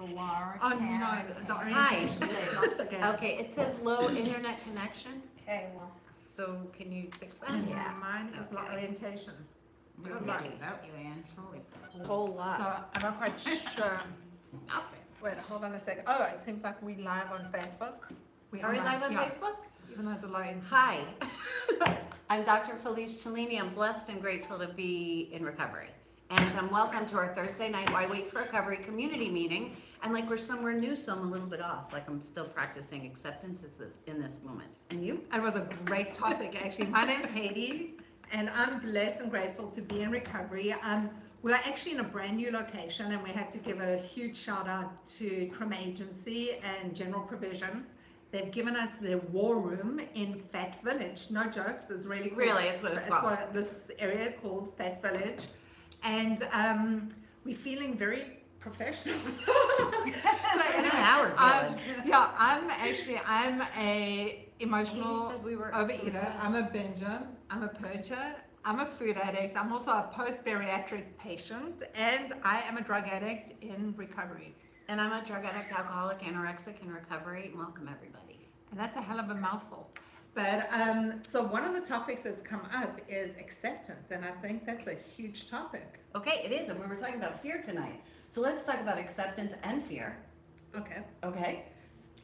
Laura. Oh, Karen. no, the Hi. orientation is not so good. Okay, it says low internet connection, Okay, well, so can you fix that? And Yeah. mine is not Okay. orientation. we'll Just get like- to that, you Ann, surely. Whole lot. So I'm not quite sure. Wait, hold on a second. Oh, it seems like we live on Facebook. Are we live on yeah, Facebook? Even though it's a low internet. Hi, I'm Dr. Felice Cellini. I'm blessed and grateful to be in recovery. And welcome to our Thursday night Why Wait for Recovery community meeting. And like we're somewhere new, so I'm a little bit off. Like I'm still practicing acceptance in this moment. And you? It was a great topic, actually. My name's Haiti, and I'm blessed and grateful to be in recovery. We're actually in a brand new location, and we have to give a huge shout out to Trim Agency and General Provision. They've given us their war room in Fat Village. No jokes, it's really cool. Really, it's what it's called. What this area is called, Fat Village. And we're feeling very professional. In an hour, Yeah, I'm a emotional said we were overeater. I'm a binger. I'm a purger. I'm a food addict. I'm also a post-bariatric patient, and I am a drug addict in recovery. And I'm a drug addict, alcoholic, anorexic in recovery. Welcome, everybody. And that's a hell of a mouthful. But so one of the topics that's come up is acceptance, and I think that's a huge topic. Okay, it is, and we were talking about fear tonight. So let's talk about acceptance and fear. Okay. Okay?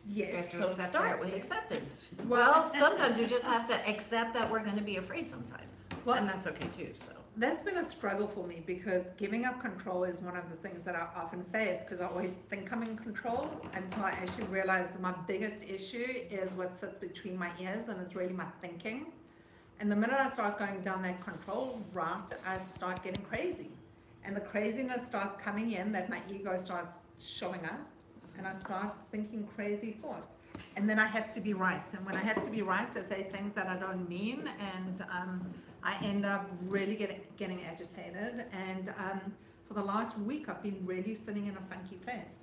Yes. So accept start our with fear. acceptance. Well, Well, sometimes you just have to accept that we're going to be afraid sometimes. Well- And that's okay too, so. That's been a struggle for me because giving up control is one of the things that I often face because I always think I'm in control until I actually realize that my biggest issue is what sits between my ears and it's really my thinking. And the minute I start going down that control route, I start getting crazy. And the craziness starts coming in that my ego starts showing up and I start thinking crazy thoughts. And then I have to be right. And when I have to be right, I say things that I don't mean and I end up really getting agitated, and for the last week I've been really sitting in a funky place.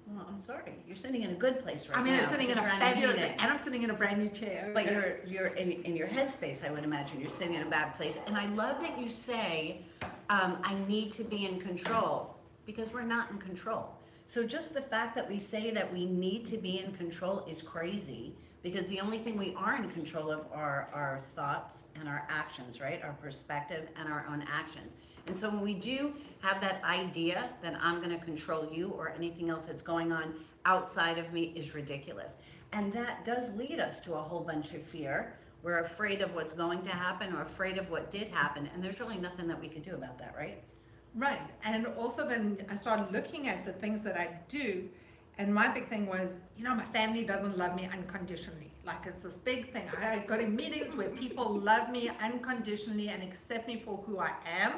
Well, I'm sorry. You're sitting in a good place right now. I mean, I'm sitting in a because you're fabulous, healing. and I'm sitting in a brand new chair. But you're in your headspace, I would imagine. You're sitting in a bad place. And I love that you say, I need to be in control, because we're not in control. So just the fact that we say that we need to be in control is crazy, because the only thing we are in control of are our thoughts and our actions, right? Our perspective and our own actions. And so when we do have that idea that I'm going to control you or anything else that's going on outside of me is ridiculous. And that does lead us to a whole bunch of fear. We're afraid of what's going to happen or afraid of what did happen. And there's really nothing that we could do about that, right? Right, and also then I started looking at the things that I do, and my big thing was, my family doesn't love me unconditionally. Like it's this big thing. I go to meetings where people love me unconditionally and accept me for who I am,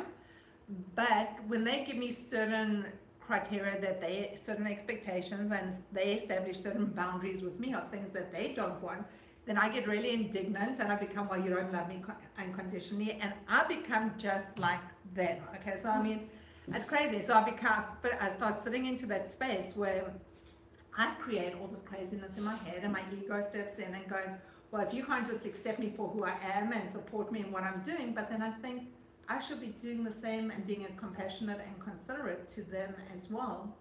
but when they give me certain criteria certain expectations, and they establish certain boundaries with me or things that they don't want, then I get really indignant and I become, well, you don't love me unconditionally, and I become just like them. Okay, so I mean, it's crazy. So I start sitting into that space where I create all this craziness in my head, and my ego steps in and going, well, if you can't just accept me for who I am and support me in what I'm doing, but then I think I should be doing the same and being as compassionate and considerate to them as well.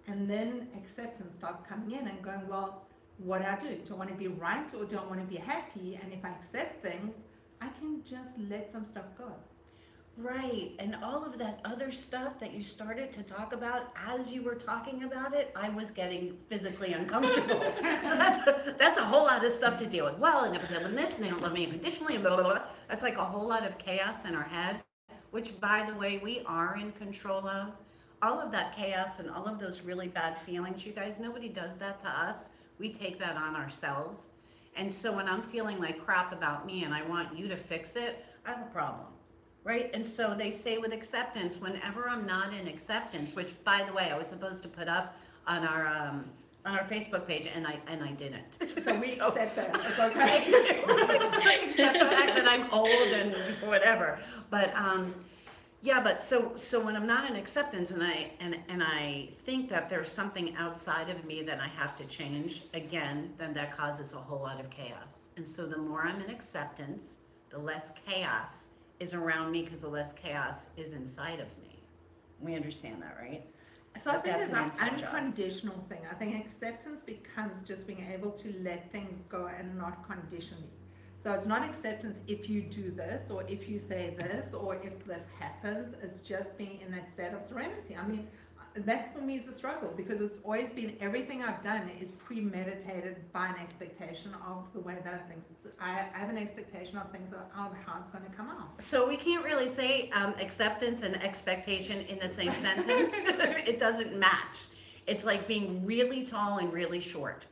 And then acceptance starts coming in and going, well, what do I do? Do I want to be right or do I want to be happy? And if I accept things, I can just let some stuff go. Right, and all of that other stuff that you started to talk about, as you were talking about it, I was getting physically uncomfortable. So that's a whole lot of stuff to deal with. Well, and if they love this, and they don't love me unconditionally, and blah, blah, blah. That's like a whole lot of chaos in our head, which, by the way, we are in control of. All of that chaos and all of those really bad feelings, you guys, nobody does that to us. We take that on ourselves. And so when I'm feeling like crap about me and I want you to fix it, I have a problem. Right? And so they say with acceptance, whenever I'm not in acceptance, which by the way, I was supposed to put up on our Facebook page and I didn't. So we accept that. It's okay. I accept the fact that I'm old and whatever. But yeah, but so when I'm not in acceptance and I think that there's something outside of me that I have to change, again, then that causes a whole lot of chaos. And so the more I'm in acceptance, the less chaos is around me, because the less chaos is inside of me. We understand that, right? So I But think that's it's an an inside job. unconditional thing. I think acceptance becomes just being able to let things go and not conditionally. So it's not acceptance if you do this or if you say this or if this happens. It's just being in that state of serenity. I mean, that for me is the struggle because it's always been everything I've done is premeditated by an expectation of the way that I think. I have an expectation of things of how it's going to come out. So we can't really say acceptance and expectation in the same sentence. It doesn't match. It's like being really tall and really short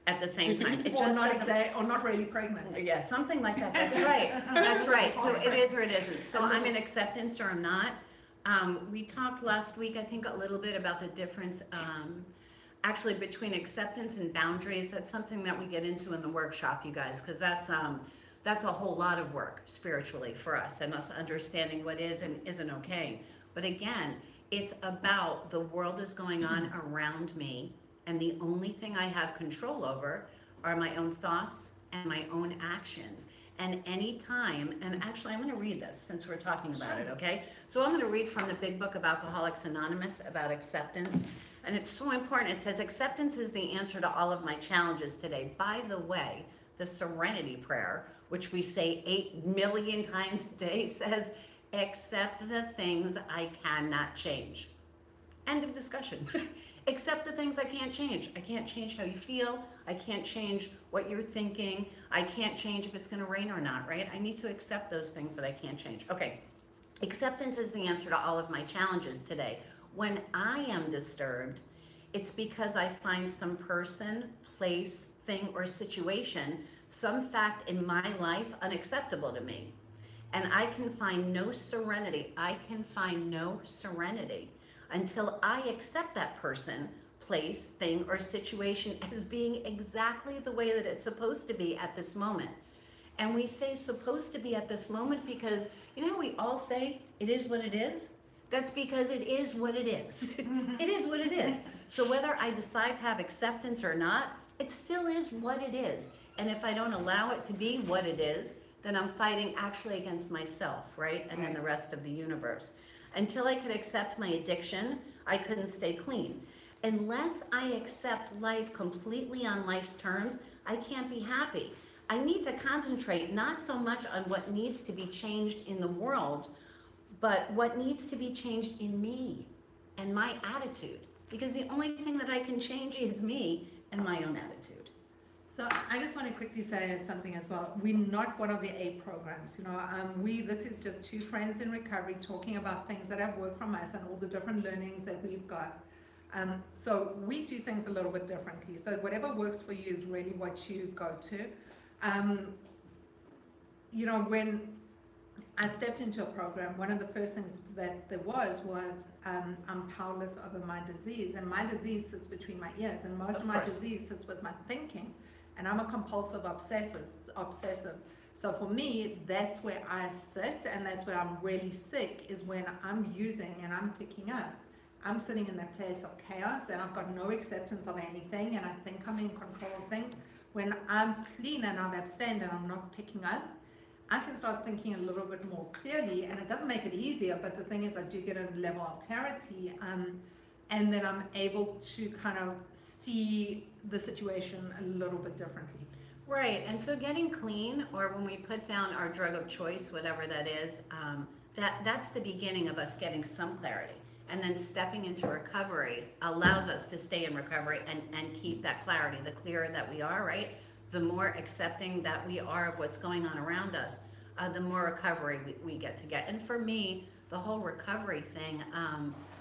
at the same time. It Or just not doesn't. or not really pregnant. Yeah, something like that. That's right. That's right. So it is or it isn't. So I'm in acceptance or I'm not. We talked last week, I think, a little bit about the difference actually between acceptance and boundaries. That's something that we get into in the workshop, you guys, because that's a whole lot of work spiritually for us and us understanding what is and isn't okay. But again, it's about the world is going on around me, and the only thing I have control over are my own thoughts and my own actions. And anytime, and actually I'm going to read this since we're talking about it, okay? So I'm going to read from the Big Book of Alcoholics Anonymous about acceptance. And it's so important. It says, acceptance is the answer to all of my challenges today. By the way, the Serenity Prayer, which we say 8 million times a day, says, accept the things I cannot change. End of discussion. Accept the things I can't change. I can't change how you feel. I can't change what you're thinking. I can't change if it's going to rain or not, right? I need to accept those things that I can't change. Okay. Acceptance is the answer to all of my challenges today. When I am disturbed, it's because I find some person, place, thing, or situation, some fact in my life unacceptable to me. And I can find no serenity. I can find no serenity until I accept that person, place, thing, or situation as being exactly the way that it's supposed to be at this moment. And we say supposed to be at this moment because, you know, we all say it is what it is. That's because it is what it is. It is what it is. So whether I decide to have acceptance or not, it still is what it is. And if I don't allow it to be what it is, then I'm fighting actually against myself, right? And then the rest of the universe. Until I could accept my addiction, I couldn't stay clean. Unless I accept life completely on life's terms, I can't be happy. I need to concentrate not so much on what needs to be changed in the world, but what needs to be changed in me and my attitude. Because the only thing that I can change is me and my own attitude. So I just want to quickly say something as well. We're not one of the 8 programs. You know, this is just 2 friends in recovery talking about things that have worked from us and all the different learnings that we've got. So we do things a little bit differently. So whatever works for you is really what you go to. You know, when I stepped into a program, one of the first things that there was I'm powerless over my disease, and my disease sits between my ears, and most of my disease sits with my thinking, and I'm a compulsive obsessive. So for me, that's where I sit, and that's where I'm really sick, is when I'm using and I'm picking up. I'm sitting in that place of chaos, and I've got no acceptance of anything, and I think I'm in control of things. When I'm clean and I've abstained and I'm not picking up, I can start thinking a little bit more clearly, and it doesn't make it easier, but the thing is I do get a level of clarity, and then I'm able to kind of see the situation a little bit differently. Right, and so getting clean, or when we put down our drug of choice, whatever that is, that's the beginning of us getting some clarity. And then stepping into recovery allows us to stay in recovery and keep that clarity. The clearer that we are, right? The more accepting that we are of what's going on around us, the more recovery we get. And for me, the whole recovery thing,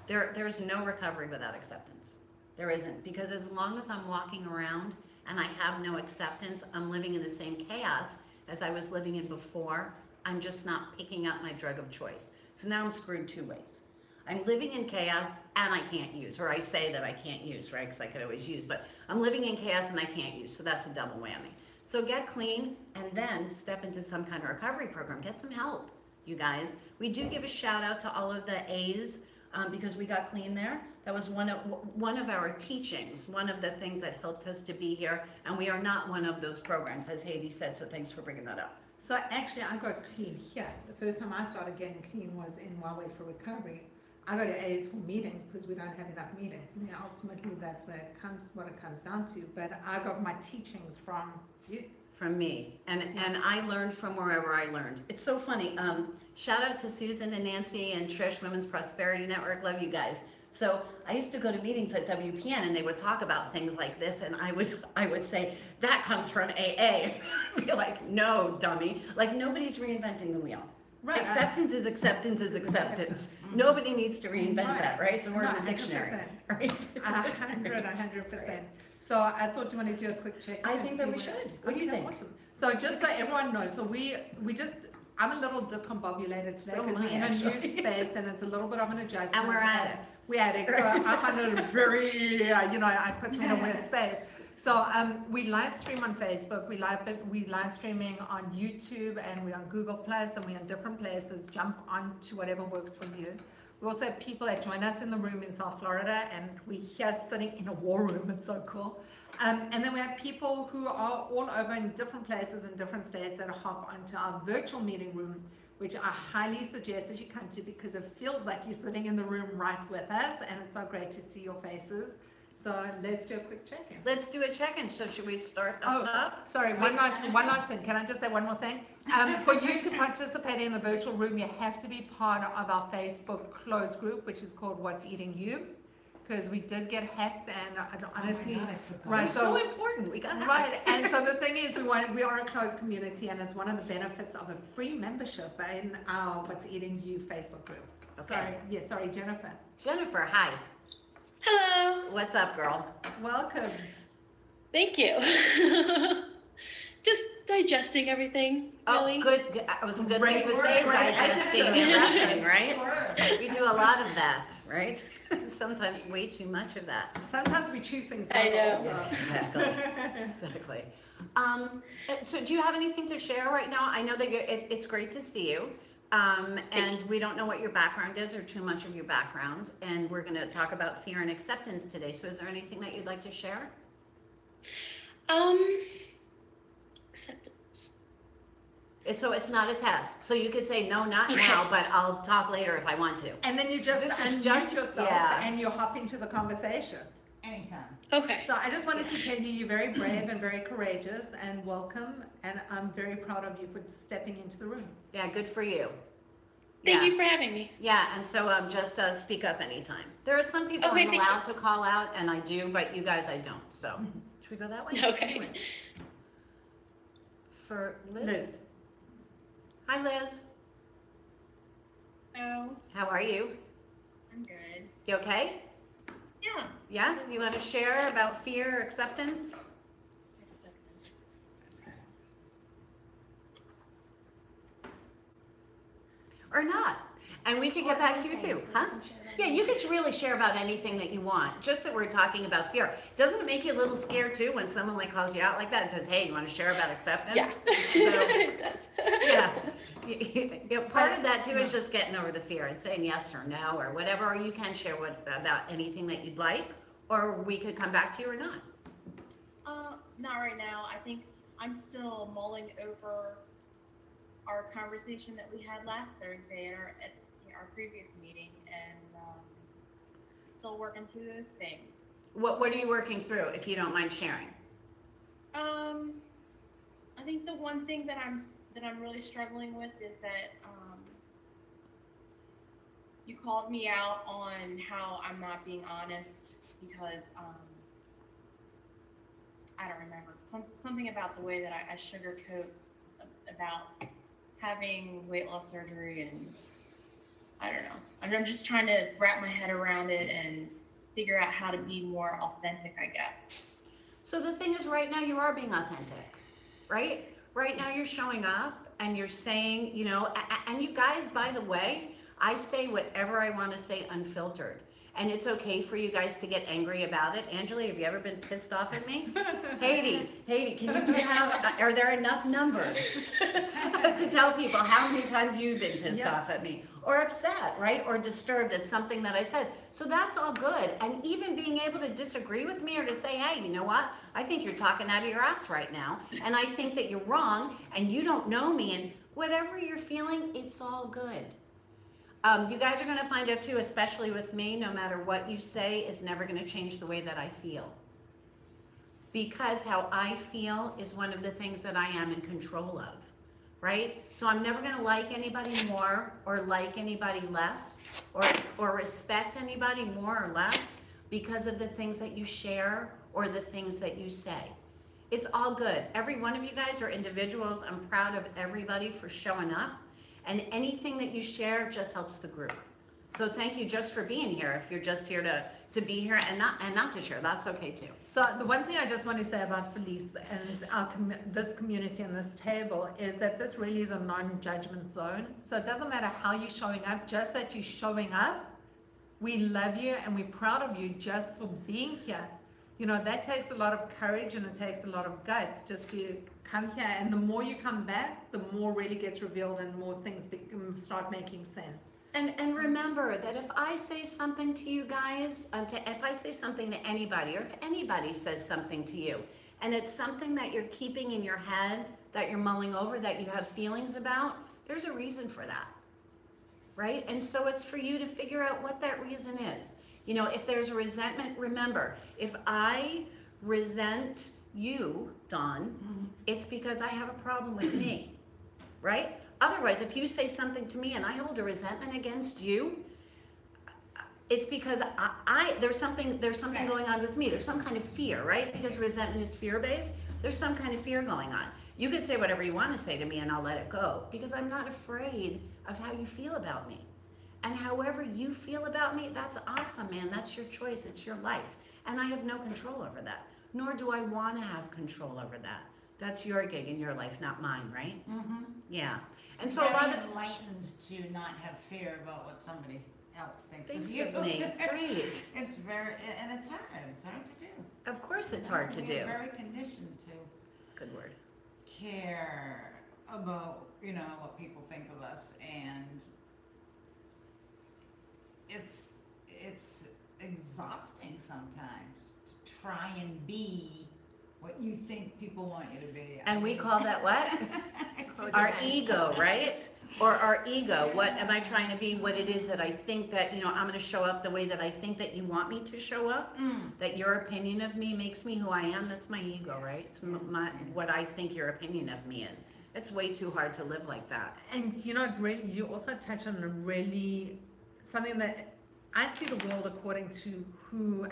there's no recovery without acceptance. There isn't, because as long as I'm walking around and I have no acceptance, I'm living in the same chaos as I was living in before. I'm just not picking up my drug of choice. So now I'm screwed 2 ways. I'm living in chaos and I can't use, or I say that I can't use, right? Because I could always use, but I'm living in chaos and I can't use. So that's a double whammy. So get clean and then step into some kind of recovery program. Get some help, you guys. We do give a shout out to all of the A's because we got clean there. That was one of our teachings, one of the things that helped us to be here. And we are not one of those programs, as Haiti said. So thanks for bringing that up. So actually, I got clean here. The first time I started getting clean was in While Wait for Recovery. I go to A's for meetings because we don't have enough meetings. I mean, ultimately, that's what it comes down to. But I got my teachings from you. From me, and I learned from wherever I learned. It's so funny. Shout out to Susan and Nancy and Trish, Women's Prosperity Network. Love you guys. So I used to go to meetings at WPN, and they would talk about things like this, and I would say that comes from AA. Be like, no, dummy. Like, nobody's reinventing the wheel. Right. Acceptance is acceptance is acceptance. Nobody needs to reinvent that, right? It's a word in the dictionary, right? 100%. So I thought you wanted to do a quick check. I think that we should. What do you think? Awesome. So just so everyone knows, so we just, I'm a little discombobulated today because we're in a new space and it's a little bit of an adjustment. And we're addicts. We're addicts, so I find it very, it puts me in a weird space. So we live stream on Facebook, we live streaming on YouTube, and we're on Google Plus, and we're on different places. Jump on to whatever works for you. We also have people that join us in the room in South Florida, and we're here sitting in a war room. It's so cool. And then we have people who are all over in different places in different states that hop onto our virtual meeting room, which I highly suggest that you come to because it feels like you're sitting in the room right with us, and it's so great to see your faces. So let's do a quick check-in. Let's do a check-in. So should we start up top? Sorry, one last thing. Can I just say one more thing? For you to participate in the virtual room, you have to be part of our Facebook closed group, which is called What's Eating You, because we did get hacked, and honestly, right? So important. We got hacked. Right, and so the thing is, we are a closed community, and it's one of the benefits of a free membership in our What's Eating You Facebook group. Okay. Sorry, Jennifer. Jennifer, hi. Hello. What's up, girl? Welcome. Thank you. Just digesting everything, really. Oh, good. It was a good thing to say, digesting everything, right? We do a lot of that, right? Sometimes way too much of that. Sometimes we chew things I up know. also. Exactly. So do you have anything to share right now? I know that it's great to see you. And we don't know what your background is or too much of your background. And we're going to talk about fear and acceptance today. So is there anything that you'd like to share? Acceptance. So it's not a test. So you could say, no, not now, but I'll talk later if I want to. And then you just This is unmute just- yourself yeah. and you hop into the conversation. Anytime. Okay. So I just wanted to tell you, you're very brave and very courageous, and welcome. And I'm very proud of you for stepping into the room. Yeah, good for you. Thank Yeah. you for having me. Yeah, and so just speak up anytime. There are some people Okay, I'm thank allowed to call out, and I do, but you guys I don't. So should we go that way? Okay. Anyway. For Liz. Liz. Hi, Liz. Oh, How are you? I'm good. You okay? Yeah. Yeah? You want to share about fear, acceptance? Acceptance. Or not? And we could get back to you too, huh? Yeah, you could really share about anything that you want. Just that we're talking about fear. Doesn't it make you a little scared too when someone like calls you out like that and says, "Hey, you want to share about acceptance?" Yeah. So, It does. yeah. Yeah, part of that too is just getting over the fear and saying yes or no or whatever. Or you can share about anything that you'd like, or we could come back to you or not. Not right now. I think I'm still mulling over our conversation that we had last Thursday at our previous meeting, and still working through those things. What are you working through, if you don't mind sharing? I think the one thing that I'm really struggling with is that you called me out on how I'm not being honest because I don't remember something about the way that I sugarcoat about having weight loss surgery, and I don't know. I'm just trying to wrap my head around it and figure out how to be more authentic, I guess. So the thing is, right now you are being authentic, right? Right now you're showing up and you're saying, and you guys, by the way, I say whatever I want to say unfiltered. And it's okay for you guys to get angry about it. Angela, have you ever been pissed off at me? Haiti, are there enough numbers to tell people how many times you've been pissed off at me? Or upset, right? Or disturbed at something that I said. So that's all good. And even being able to disagree with me or to say, hey, you know what? I think you're talking out of your ass right now. And I think that you're wrong and you don't know me, and whatever you're feeling, it's all good. You guys are going to find out too, especially with me, no matter what you say is never going to change the way that I feel. Because how I feel is one of the things that I am in control of, right? So I'm never going to like anybody more or like anybody less or respect anybody more or less because of the things that you share or the things that you say. It's all good. Every one of you guys are individuals. I'm proud of everybody for showing up. And anything that you share just helps the group. So thank you just for being here. If you're just here to be here and not to share, that's okay too. So the one thing I just want to say about Felice and this community and this table is that this really is a non-judgment zone. So it doesn't matter how you're showing up, just that you're showing up. We love you and we're proud of you just for being here. You know, that takes a lot of courage and it takes a lot of guts just to come here. And the more you come back, the more really gets revealed and more things start making sense. And remember that if I say something to you guys, if I say something to anybody, or if anybody says something to you, and it's something that you're keeping in your head, that you're mulling over, that you have feelings about, there's a reason for that, right? And so it's for you to figure out what that reason is. You know, if there's a resentment, remember, if I resent you, Dawn, it's because I have a problem with me, right? Otherwise, if you say something to me and I hold a resentment against you, it's because there's something going on with me. There's some kind of fear, right? Because resentment is fear-based. There's some kind of fear going on. You could say whatever you want to say to me and I'll let it go because I'm not afraid of how you feel about me. And however you feel about me, that's awesome, man. That's your choice. It's your life. And I have no control over that. Nor do I want to have control over that. That's your gig in your life, not mine, right? Mm-hmm. Yeah. And so a lot of enlightened to not have fear about what somebody else thinks of me. Great. It's very, and it's hard. It's hard to do. Of course it's hard to do. We're very conditioned to. Good word. Care about, you know, what people think of us, and it's exhausting sometimes to try and be what you think people want you to be. And we call that what? Our ego, right? Or our ego. What am I trying to be? What it is that I think that, you know, I'm going to show up the way that I think that you want me to show up. That your opinion of me makes me who I am. That's my ego, right? It's what I think your opinion of me is. It's way too hard to live like that. And you know, really, you also touch on a really something that I see the world according to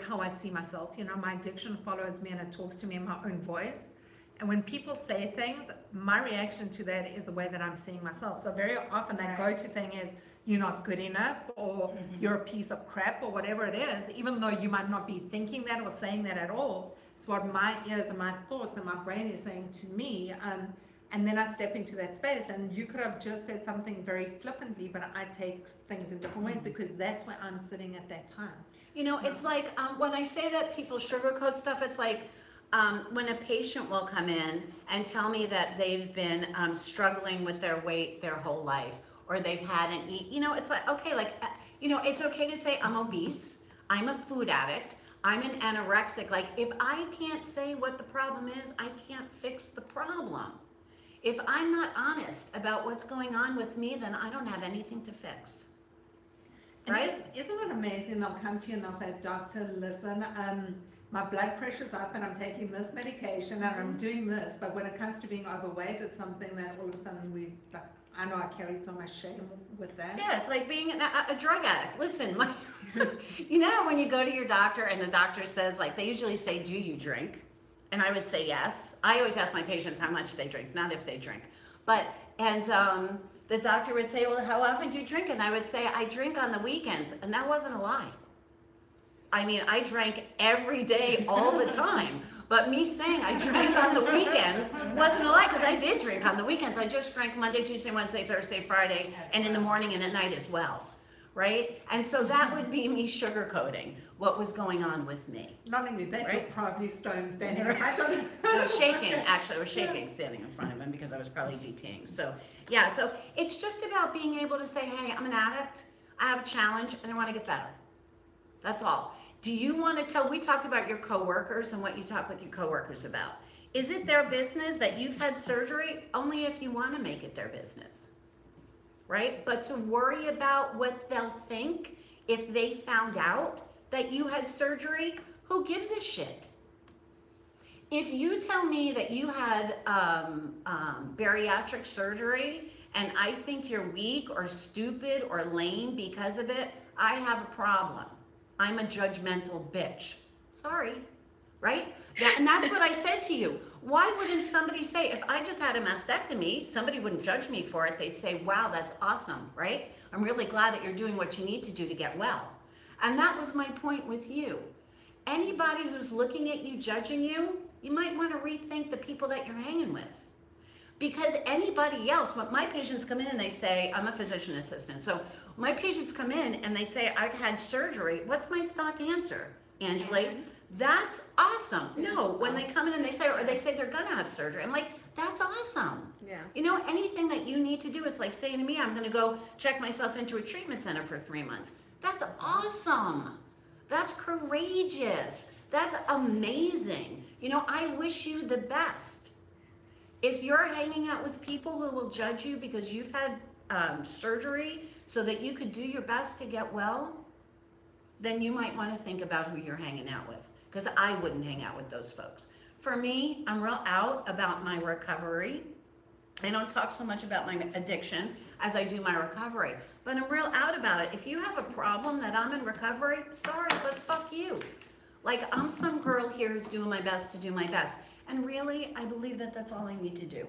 how I see myself. You know, my addiction follows me and it talks to me in my own voice. And when people say things, my reaction to that is the way that I'm seeing myself. So very often that go-to thing is, you're not good enough, or you're a piece of crap, or whatever it is, even though you might not be thinking that or saying that at all. It's what my ears and my thoughts and my brain is saying to me. And then I step into that space, and you could have just said something very flippantly, but I take things in different ways because that's where I'm sitting at that time. You know, it's like when I say that people sugarcoat stuff, it's like when a patient will come in and tell me that they've been struggling with their weight their whole life, or they've had an eat, you know, it's like, okay, like, you know, it's okay to say I'm obese, I'm a food addict, I'm an anorexic. Like, if I can't say what the problem is, I can't fix the problem. If I'm not honest about what's going on with me, then I don't have anything to fix. Right? Isn't it amazing? They'll come to you and they'll say, doctor, listen, my blood pressure's up and I'm taking this medication and I'm doing this. But when it comes to being overweight, it's something that all of a sudden I know I carry so much shame with that. Yeah, it's like being a drug addict. Listen, you know when you go to your doctor and the doctor says, like, they usually say, do you drink? And I would say yes. I always ask my patients how much they drink, not if they drink. And the doctor would say, well, how often do you drink? And I would say, I drink on the weekends. And that wasn't a lie. I mean, I drank every day, all the time. But me saying I drank on the weekends wasn't a lie, because I did drink on the weekends. I just drank Monday, Tuesday, Wednesday, Thursday, Friday, and in the morning and at night as well. Right? And so that would be me sugarcoating what was going on with me. Not only that, right? You're probably stoned standing right on I was shaking, actually. I was shaking standing in front of him because I was probably DTing. So, yeah, so it's just about being able to say, hey, I'm an addict, I have a challenge, and I want to get better. That's all. Do you want to tell, we talked about your coworkers and what you talk with your coworkers about. Is it their business that you've had surgery? Only if you want to make it their business. right? But to worry about what they'll think if they found out that you had surgery, who gives a shit? If you tell me that you had bariatric surgery and I think you're weak or stupid or lame because of it, I have a problem. I'm a judgmental bitch. Sorry, right? And that's what I said to you. Why wouldn't somebody say, if I just had a mastectomy, somebody wouldn't judge me for it. They'd say, wow, that's awesome, right? I'm really glad that you're doing what you need to do to get well. And that was my point with you. Anybody who's looking at you, judging you, you might want to rethink the people that you're hanging with. Because anybody else, when my patients come in and they say, I'm a physician assistant, so my patients come in and they say, I've had surgery, what's my stock answer? Angela, that's awesome. No, when they come in and they say, or they say they're gonna have surgery, I'm like, that's awesome. Yeah. You know, anything that you need to do, it's like saying to me, I'm gonna go check myself into a treatment center for 3 months. That's awesome. That's courageous. That's amazing. You know, I wish you the best. If you're hanging out with people who will judge you because you've had surgery so that you could do your best to get well, then you might want to think about who you're hanging out with, because I wouldn't hang out with those folks. For me, I'm real out about my recovery. I don't talk so much about my addiction as I do my recovery, but I'm real out about it. If you have a problem that I'm in recovery, sorry, but fuck you. Like, I'm some girl here who's doing my best to do my best. And really, I believe that that's all I need to do.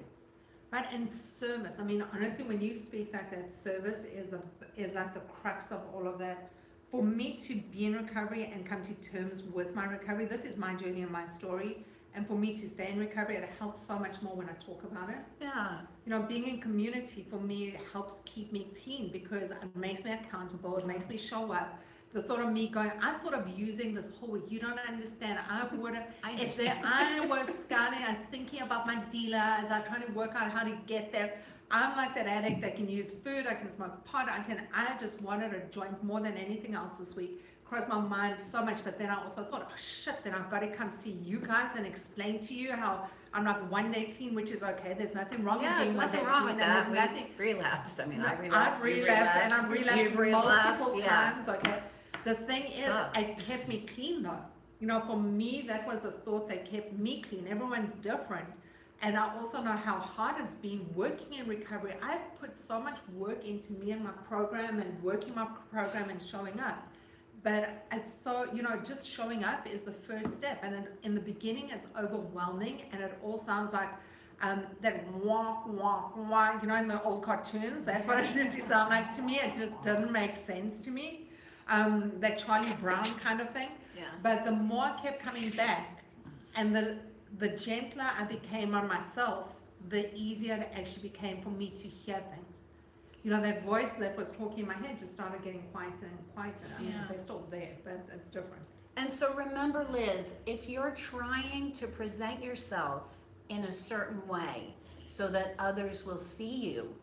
Right, and service. I mean, honestly, when you speak like that, service is like the crux of all of that. For me to be in recovery and come to terms with my recovery, this is my journey and my story. And for me to stay in recovery, it helps so much more when I talk about it. Yeah. You know, being in community for me helps keep me clean because it makes me accountable. It makes me show up. The thought of me going, I thought of using this whole week. You don't understand. I would have, if I was scouting, I was thinking about my dealer as I trying to work out how to get there. I'm like that addict that can use food, I can smoke pot, I just wanted a joint more than anything else this week. Crossed my mind so much, but then I also thought, oh shit, then I've got to come see you guys and explain to you how I'm not one day clean, which is okay. There's nothing wrong with being one day wrong clean. with And that. there's nothing. Relapsed. I mean, No, I relapsed. I've relapsed and I've relapsed multiple yeah. times, okay? The thing is, Sucks. it kept me clean though. You know, for me, that was the thought that kept me clean. Everyone's different. And I also know how hard it's been working in recovery. I've put so much work into me and my program and working my program and showing up. But it's so, you know, just showing up is the first step. And in the beginning, it's overwhelming and it all sounds like that wah, wah, wah, you know, in the old cartoons. That's what it used to sound like to me. It just didn't make sense to me. That Charlie Brown kind of thing. Yeah. But the more I kept coming back and the gentler I became on myself, the easier it actually became for me to hear things. You know, that voice that was talking in my head just started getting quieter and quieter. I mean, they're still there, but it's different. And so remember, Liz, if you're trying to present yourself in a certain way so that others will see you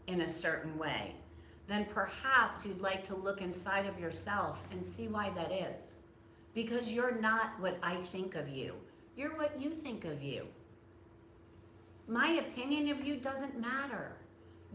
in a certain way, then perhaps you'd like to look inside of yourself and see why that is. Because you're not what I think of you. You're what you think of you. My opinion of you doesn't matter.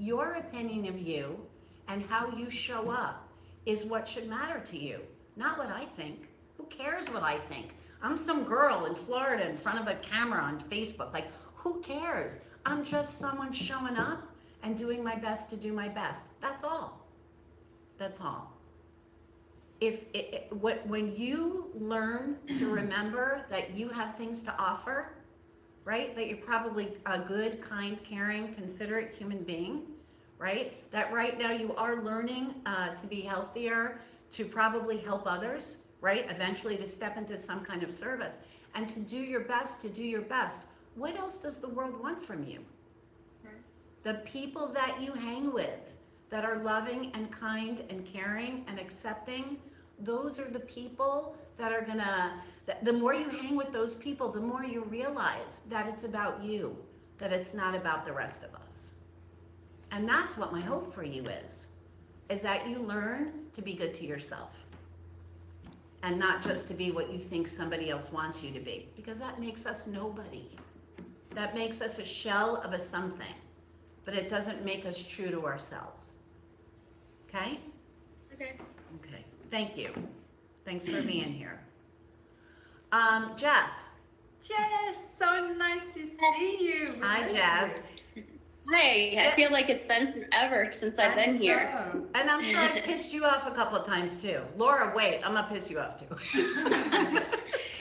Your opinion of you and how you show up is what should matter to you, not what I think. Who cares what I think? I'm some girl in Florida in front of a camera on Facebook. Like, who cares? I'm just someone showing up and doing my best to do my best. That's all. That's all. When you learn to remember that you have things to offer, right? That you're probably a good, kind, caring, considerate human being, right? That right now you are learning to be healthier, to probably help others, right? Eventually to step into some kind of service and to do your best, to do your best. What else does the world want from you? Right. The people that you hang with that are loving and kind and caring and accepting, those are the people that are gonna, the more you hang with those people, the more you realize that it's about you, that it's not about the rest of us. And that's what my hope for you is that you learn to be good to yourself and not just to be what you think somebody else wants you to be, because that makes us nobody. That makes us a shell of a something, but it doesn't make us true to ourselves. Okay? Okay. Okay, thank you. Thanks for being here. Jess. Jess, so nice to see you. We Hi, missed Jess. Hi, I feel like it's been forever since you. I've been I here. know. And I'm sure I pissed you off a couple of times too. Laura, wait, I'm gonna piss you off too.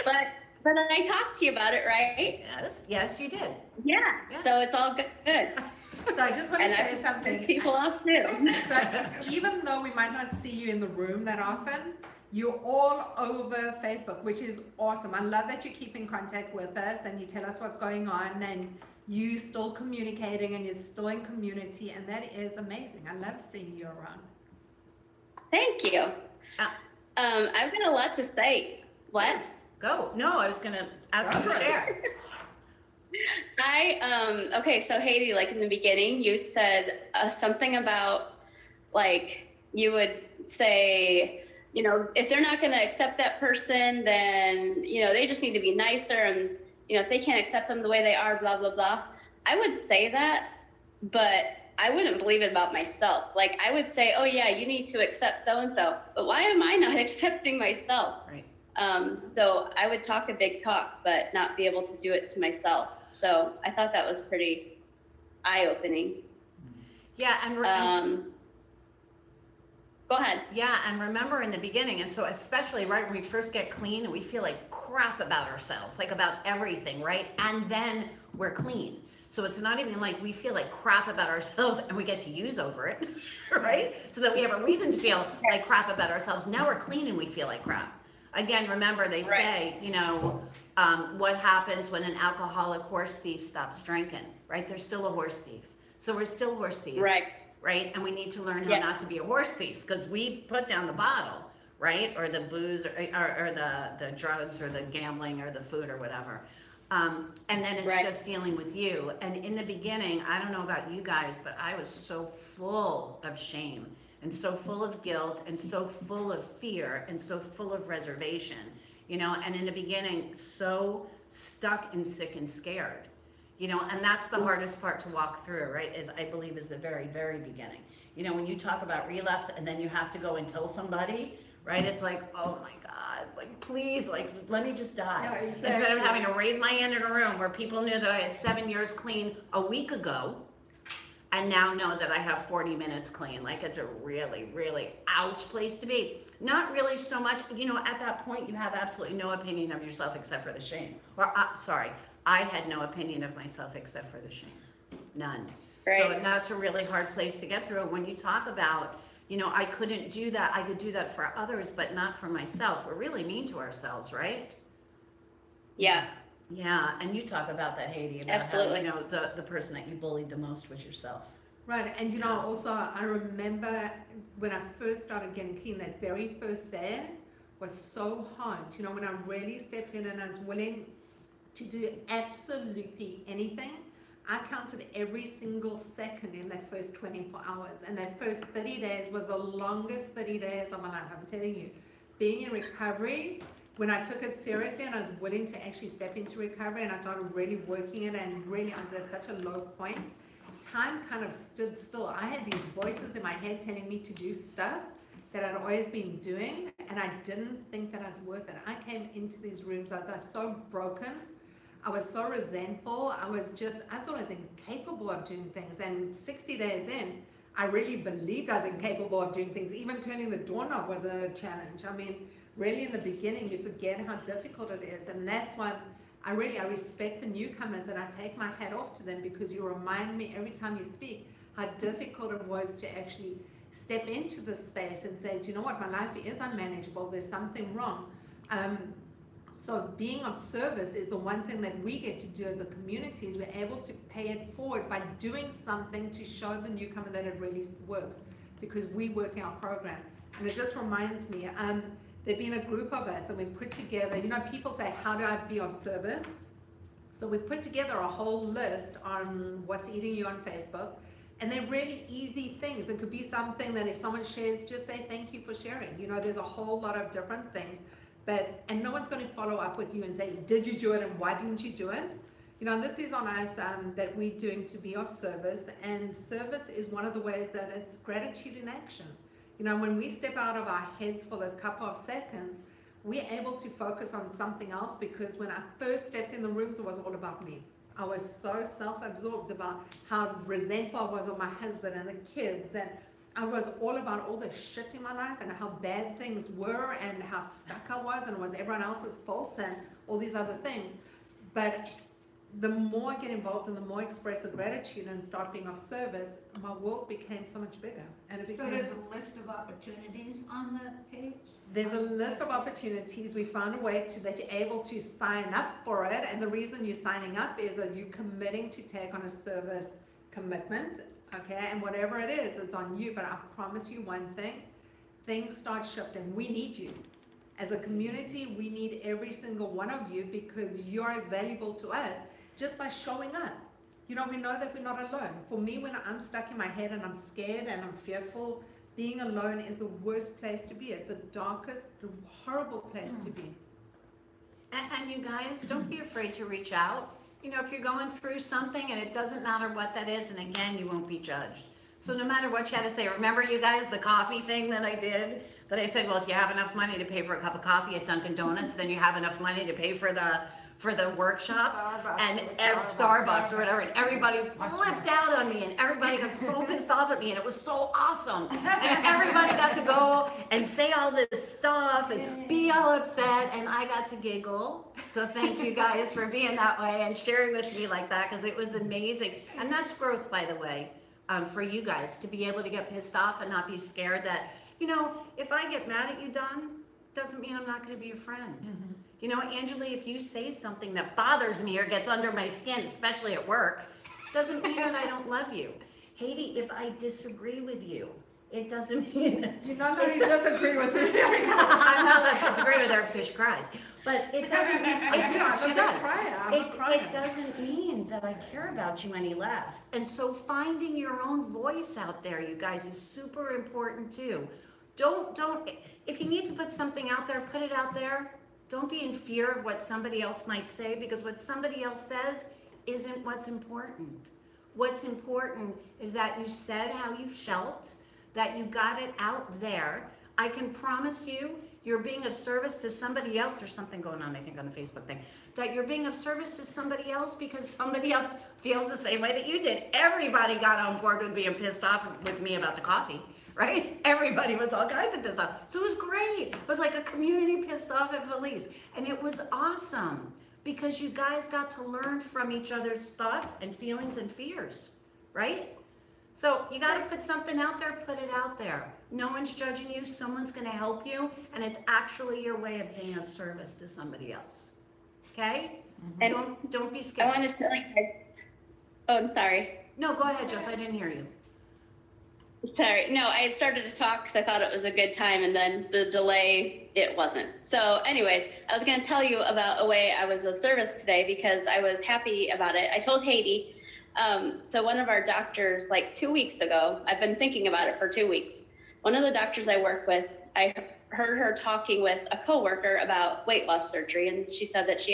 But I talked to you about it, right? Yes, you did. Yeah. Yeah. So it's all good. So I just want to And say I something. people off too. So even though we might not see you in the room that often, you're all over Facebook, which is awesome. I love that you keep in contact with us and you tell us what's going on and you still communicating and you're still in community, and that is amazing. I love seeing you around. Thank you. I've got a lot to say. What? Go. No, I was gonna ask you to share. Okay, so Haiti, like in the beginning, you said something about like you would say, you know, if they're not going to accept that person, then, you know, they just need to be nicer. And, you know, if they can't accept them the way they are, blah, blah, blah. I would say that, but I wouldn't believe it about myself. Like I would say, oh yeah, you need to accept so-and-so, but why am I not accepting myself? Right. So I would talk a big talk, but not be able to do it to myself. So I thought that was pretty eye-opening. Yeah, and Go ahead. yeah, and remember in the beginning, and so especially right when we first get clean and we feel like crap about ourselves, like about everything, right? And then we're clean. So it's not even like we feel like crap about ourselves and we get to use over it, right? So that we have a reason to feel like crap about ourselves. Now we're clean and we feel like crap. Again, remember they say, you know, what happens when an alcoholic horse thief stops drinking, right? They're still a horse thief. So we're still horse thieves. Right? And we need to learn how not to be a horse thief because we put down the bottle, right? Or the booze or the drugs or the gambling or the food or whatever. And then it's just dealing with you. And in the beginning, I don't know about you guys, but I was so full of shame and so full of guilt and so full of fear and so full of reservation, you know, and in the beginning, so stuck and sick and scared. You know, and that's the hardest part to walk through, right? Is I believe is the very, very beginning. You know, when you talk about relapse and then you have to go and tell somebody, right? It's like, oh my God, like please, like let me just die. Yeah, exactly. Instead of having to raise my hand in a room where people knew that I had 7 years clean a week ago, and now know that I have 40 minutes clean. Like it's a really, really ouch place to be. Not really so much, you know, at that point you have absolutely no opinion of yourself except for the shame. Or sorry. I had no opinion of myself except for the shame. None. Right. So that's a really hard place to get through. When you talk about, you know, I couldn't do that. I could do that for others, but not for myself. We're really mean to ourselves, right? Yeah. Yeah. And you talk about that, Haiti, about Absolutely. how, you know, the person that you bullied the most was yourself. Right, and you know, also I remember when I first started getting clean, that very first day was so hard. You know, when I really stepped in and I was willing to do absolutely anything. I counted every single second in that first 24 hours, and that first 30 days was the longest 30 days of my life. I'm telling you, being in recovery, when I took it seriously and I was willing to actually step into recovery and I started really working it, and really I was at such a low point, time kind of stood still. I had these voices in my head telling me to do stuff that I'd always been doing, and I didn't think that I was worth it. I came into these rooms, I was like so broken. I was so resentful. I thought I was incapable of doing things. And 60 days in, I really believed I was incapable of doing things. Even turning the doorknob was a challenge. I mean, really in the beginning, you forget how difficult it is. And that's why I respect the newcomers, and I take my hat off to them, because you remind me every time you speak how difficult it was to actually step into this space and say, do you know what, my life is unmanageable. There's something wrong. So being of service is the one thing that we get to do as a community, is we're able to pay it forward by doing something to show the newcomer that it really works, because we work our program. And it just reminds me, there've been a group of us and we put together, you know, people say, how do I be of service? So we put together a whole list on what's eating you on Facebook. And they're really easy things. It could be something that if someone shares, just say thank you for sharing. You know, there's a whole lot of different things. And no one's going to follow up with you and say, did you do it and why didn't you do it? You know, and this is on us that we're doing to be of service. And service is one of the ways that it's gratitude in action. You know, when we step out of our heads for those couple of seconds, we're able to focus on something else, because when I first stepped in the rooms, it was all about me. I was so self-absorbed about how resentful I was of my husband and the kids, and I was all about all the shit in my life and how bad things were and how stuck I was, and it was everyone else's fault and all these other things. But the more I get involved and the more I express the gratitude and start being of service, my world became so much bigger. And it So became, there's a list of opportunities on the page? there's a list of opportunities. We found a way to that you're able to sign up for it. And the reason you're signing up is that you're committing to take on a service commitment. Okay, and whatever it is, it's on you. But I promise you one thing, things start shifting. We need you. As a community, we need every single one of you, because you're as valuable to us just by showing up. You know, we know that we're not alone. For me, when I'm stuck in my head and I'm scared and I'm fearful, being alone is the worst place to be. It's the darkest, horrible place to be. And you guys, don't be afraid to reach out. You know, if you're going through something and it doesn't matter what that is, and again, you won't be judged. So no matter what you had to say, remember you guys, the coffee thing that I did? That I said, well, if you have enough money to pay for a cup of coffee at Dunkin' Donuts, then you have enough money to pay for the workshop and Starbucks or whatever. And everybody flipped out on me, and everybody got so pissed off at me, and it was so awesome. And everybody got to go and say all this stuff and be all upset, and I got to giggle. So thank you guys for being that way and sharing with me like that, because it was amazing. And that's growth, by the way, for you guys, to be able to get pissed off and not be scared that, you know, if I get mad at you, Don, doesn't mean I'm not going to be your friend. Mm-hmm. You know, Angela, if you say something that bothers me or gets under my skin, especially at work, doesn't mean that I don't love you. Haiti, if I disagree with you, it doesn't mean... You're not allowed to disagree with me. I'm not allowed to disagree with her because she cries. But it doesn't it doesn't mean that I care about you any less. And so finding your own voice out there, you guys, is super important too. Don't, if you need to put something out there, put it out there. Don't be in fear of what somebody else might say, because what somebody else says isn't what's important. What's important is that you said how you felt, that you got it out there. I can promise you, you're being of service to somebody else. There's something going on, I think, on the Facebook thing. That you're being of service to somebody else because somebody else feels the same way that you did. Everybody got on board with being pissed off with me about the coffee, right? Everybody was all kinds of pissed off. So it was great. It was like a community pissed off at Felice. And it was awesome because you guys got to learn from each other's thoughts and feelings and fears, right? So you got to put something out there, put it out there. No one's judging you. Someone's going to help you. And it's actually your way of being of service to somebody else. Okay? And don't be scared. I want to tell you guys, oh, I'm sorry. No, go ahead, Jess. I didn't hear you. Sorry. No, I started to talk because I thought it was a good time, and then the delay, it wasn't. So anyways, I was going to tell you about a way I was of service today because I was happy about it. I told Haiti, so one of our doctors, like 2 weeks ago, I've been thinking about it for 2 weeks. One of the doctors I work with, I heard her talking with a coworker about weight loss surgery, and she said that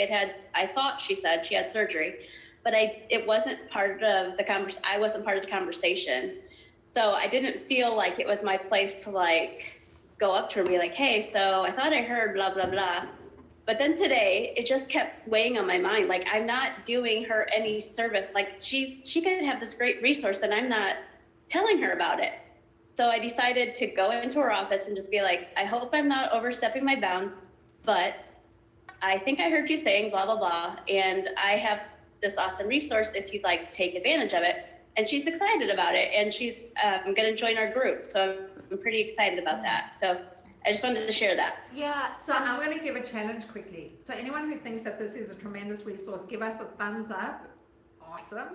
I thought she said she had surgery, but it wasn't part of the conversation. I wasn't part of the conversation. So I didn't feel like it was my place to like go up to her and be like, hey, so I thought I heard blah, blah, blah. But then today, it just kept weighing on my mind. Like, I'm not doing her any service. Like, she could have this great resource and I'm not telling her about it. So I decided to go into her office and just be like, I hope I'm not overstepping my bounds, but I think I heard you saying blah, blah, blah. And I have this awesome resource if you'd like to take advantage of it. And she's excited about it. And she's going to join our group. So I'm pretty excited about that. So I just wanted to share that. Yeah. So I'm going to give a challenge quickly. So anyone who thinks that this is a tremendous resource, give us a thumbs up. Awesome.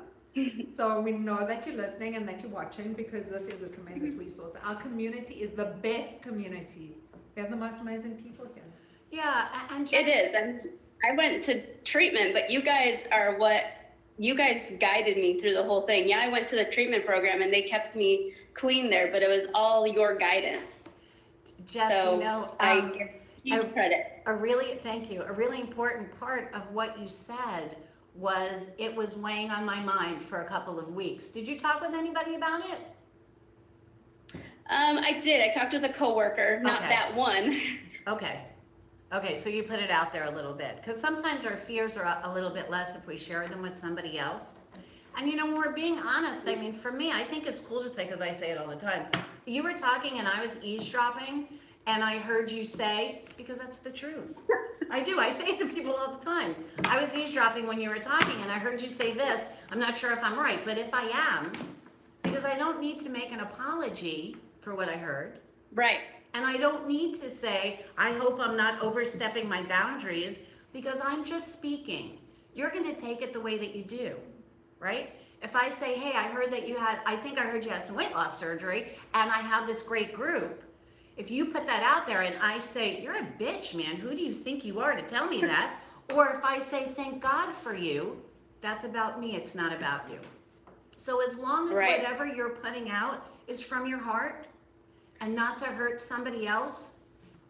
So we know that you're listening and that you're watching because this is a tremendous resource. Our community is the best community. We have the most amazing people here. Yeah, and it is. And I went to treatment, but you guys guided me through the whole thing. Yeah, I went to the treatment program and they kept me clean there, but it was all your guidance. Jess, so you know, I give huge credit. Thank you. A really important part of what you said was it was weighing on my mind for a couple of weeks. Did you talk with anybody about it? I did. I talked with a coworker, not Okay. that one. Okay. Okay, so you put it out there a little bit, because sometimes our fears are a little bit less if we share them with somebody else. And you know, when we're being honest, I mean, for me, I think it's cool to say, because I say it all the time. You were talking and I was eavesdropping, and I heard you say, because that's the truth. I do, I say it to people all the time. I was eavesdropping when you were talking, and I heard you say this. I'm not sure if I'm right, but if I am, because I don't need to make an apology for what I heard. Right. And I don't need to say, I hope I'm not overstepping my boundaries, because I'm just speaking. You're going to take it the way that you do, right? If I say, hey, I think I heard you had some weight loss surgery, and I have this great group. If you put that out there and I say, you're a bitch, man, who do you think you are to tell me that? Or if I say, thank God for you, that's about me, it's not about you. So as long as Right. whatever you're putting out is from your heart, and not to hurt somebody else,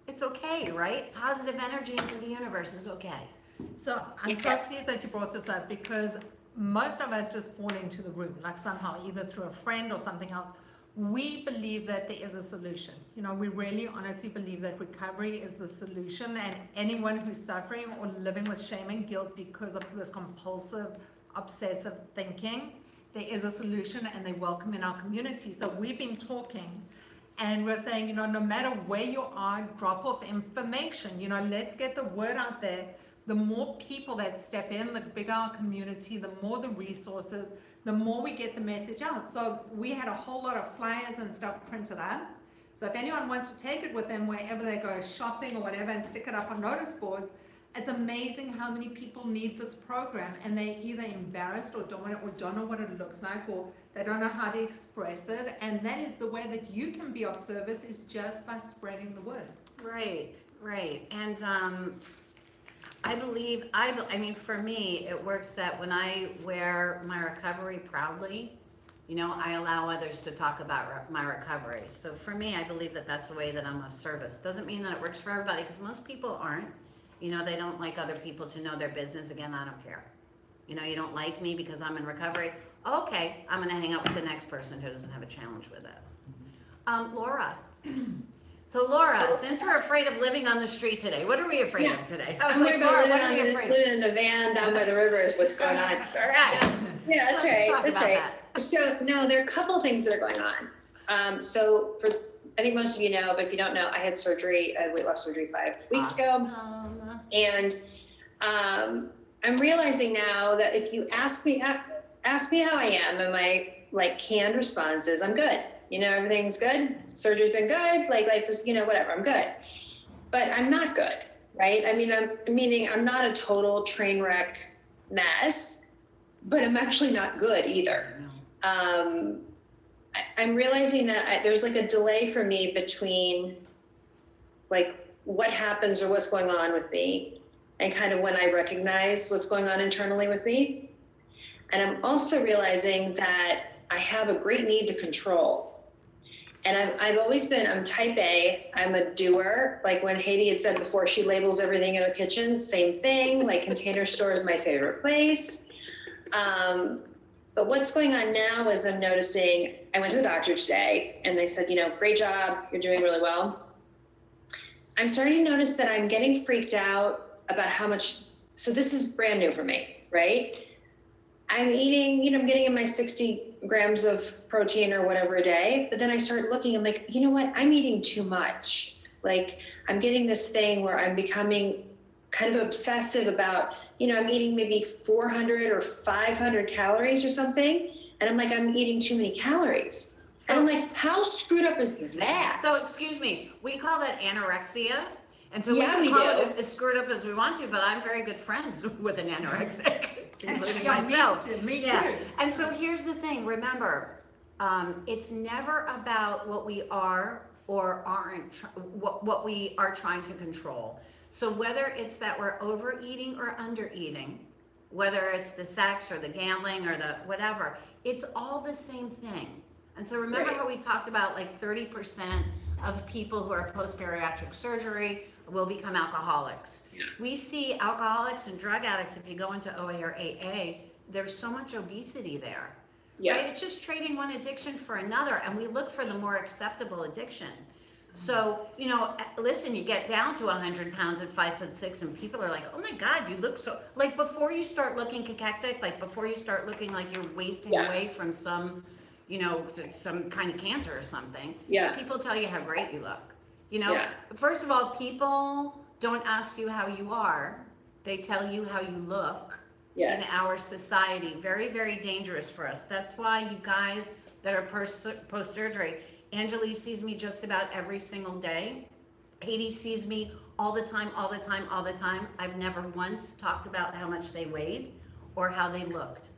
it's okay, right? Positive energy into the universe is okay. So I'm so pleased that you brought this up, because most of us just fall into the room, like somehow, either through a friend or something else. We believe that there is a solution. You know, we really honestly believe that recovery is the solution, and anyone who's suffering or living with shame and guilt because of this compulsive, obsessive thinking, there is a solution, and they're welcome in our community. So we've been talking, and we're saying, you know, no matter where you are, drop off information. You know, let's get the word out there. The more people that step in, the bigger our community, the more the resources, the more we get the message out. So we had a whole lot of flyers and stuff printed up. So if anyone wants to take it with them wherever they go shopping or whatever and stick it up on notice boards, it's amazing how many people need this program, and they're either embarrassed or don't want it, or don't know what it looks like, or they don't know how to express it. And that is the way that you can be of service, is just by spreading the word. Right, right. And I mean, for me, it works that when I wear my recovery proudly, you know, I allow others to talk about my recovery. So for me, I believe that that's the way that I'm of service. Doesn't mean that it works for everybody, because most people aren't. You know, they don't like other people to know their business. Again, I don't care. You know, you don't like me because I'm in recovery. Okay, I'm going to hang out with the next person who doesn't have a challenge with it. Laura. So Laura, since we're afraid of living on the street today, what are we afraid of today? I was I'm like, worried Laura, about what are we afraid of? living in a van down by the river is what's going on. All right. Yeah, that's Let's right. talk That's about right. that. So no, there are a couple things that are going on. So I think most of you know, but if you don't know, I had surgery, weight loss surgery 5 weeks ago. Awesome. And I'm realizing now that if you ask me how I am, and my like canned response is, I'm good. You know, everything's good. Surgery's been good. Like life is, you know, whatever, I'm good. But I'm not good, right? I mean, I'm not a total train wreck mess, but I'm actually not good either. No. I'm realizing that there's like a delay for me between like what happens or what's going on with me and kind of when I recognize what's going on internally with me. And I'm also realizing that I have a great need to control. And I'm type A, I'm a doer. Like when Haiti had said before, she labels everything in her kitchen, same thing, like Container Store is my favorite place. But what's going on now is I'm noticing, I went to the doctor today and they said, you know, great job, you're doing really well. I'm starting to notice that I'm getting freaked out about how much, so this is brand new for me, right? I'm eating, you know, I'm getting in my 60 grams of protein or whatever a day, but then I start looking, I'm like, you know what, I'm eating too much. Like I'm getting this thing where I'm becoming kind of obsessive about, you know, I'm eating maybe 400 or 500 calories or something. And I'm like, I'm eating too many calories. So, and I'm like, how screwed up is that? So excuse me, we call that anorexia. And so Yeah, we we can call do. it as screwed up as we want to, but I'm very good friends with an anorexic, including Yeah, myself. me Yeah. too. And so here's the thing, remember, it's never about what we are or aren't, what we are trying to control. So whether it's that we're overeating or undereating, whether it's the sex or the gambling or the whatever, it's all the same thing. And so remember Right. how we talked about like 30% of people who are post-bariatric surgery will become alcoholics. Yeah. We see alcoholics and drug addicts, if you go into OA or AA, there's so much obesity there, Yeah. right? It's just trading one addiction for another, and we look for the more acceptable addiction. So, you know, listen, you get down to 100 pounds at 5'6", and people are like, oh my God, you look so, like before you start looking cachectic, like before you start looking like you're wasting Yeah. away from some, you know, some kind of cancer or something, Yeah. people tell you how great you look. You know, Yeah. first of all, people don't ask you how you are, they tell you how you look. Yes. In our society. Very, very dangerous for us. That's why you guys that are post-surgery, Angela sees me just about every single day. Katie sees me all the time, all the time, all the time. I've never once talked about how much they weighed or how they looked.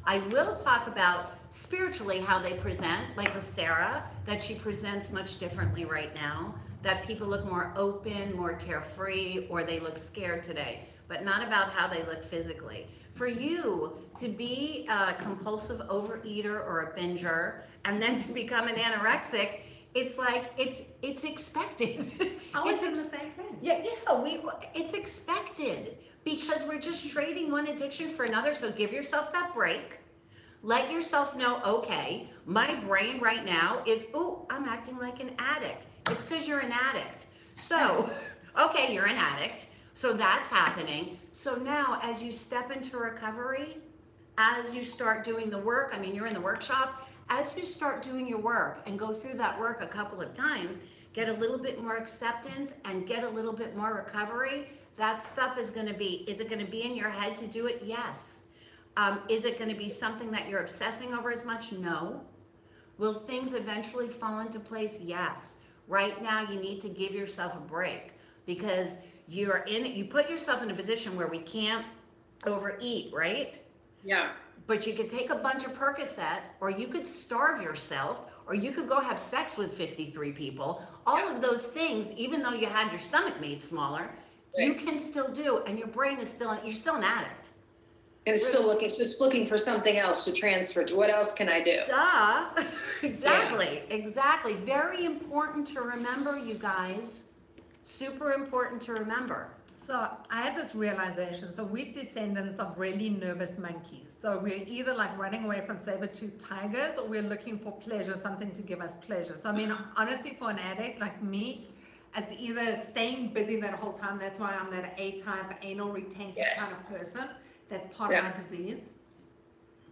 I will talk about spiritually how they present, like with Sarah, that she presents much differently right now, that people look more open, more carefree, or they look scared today, but not about how they look physically. For you to be a compulsive overeater or a binger and then to become an anorexic, it's like, it's expected. I was It's in the same place. Yeah, it's expected because we're just trading one addiction for another. So give yourself that break. Let yourself know, okay, my brain right now is, oh, I'm acting like an addict. It's because you're an addict. So, okay, you're an addict. So that's happening. So now as you step into recovery, as you start doing the work, I mean, you're in the workshop, as you start doing your work and go through that work a couple of times, get a little bit more acceptance and get a little bit more recovery, that stuff is going to be, is it going to be in your head to do it? Yes. Is it going to be something that you're obsessing over as much? No. Will things eventually fall into place? Yes. Right now, you need to give yourself a break because you're in it. You put yourself in a position where we can't overeat, right? Yeah. But you could take a bunch of Percocet, or you could starve yourself, or you could go have sex with 53 people. All of those things, even though you had your stomach made smaller, you can still do, and your brain is still, you're still an addict. And it's still looking, so it's looking for something else to transfer to. What else can I do? Duh. Exactly. Exactly. Very important to remember, you guys. Super important to remember. So I had this realization. So we're descendants of really nervous monkeys. So we're either like running away from saber-toothed tigers or we're looking for pleasure, something to give us pleasure. So I mean, honestly, for an addict like me, it's either staying busy that whole time. That's why I'm that A-type, anal retentive kind of person. That's part of my disease.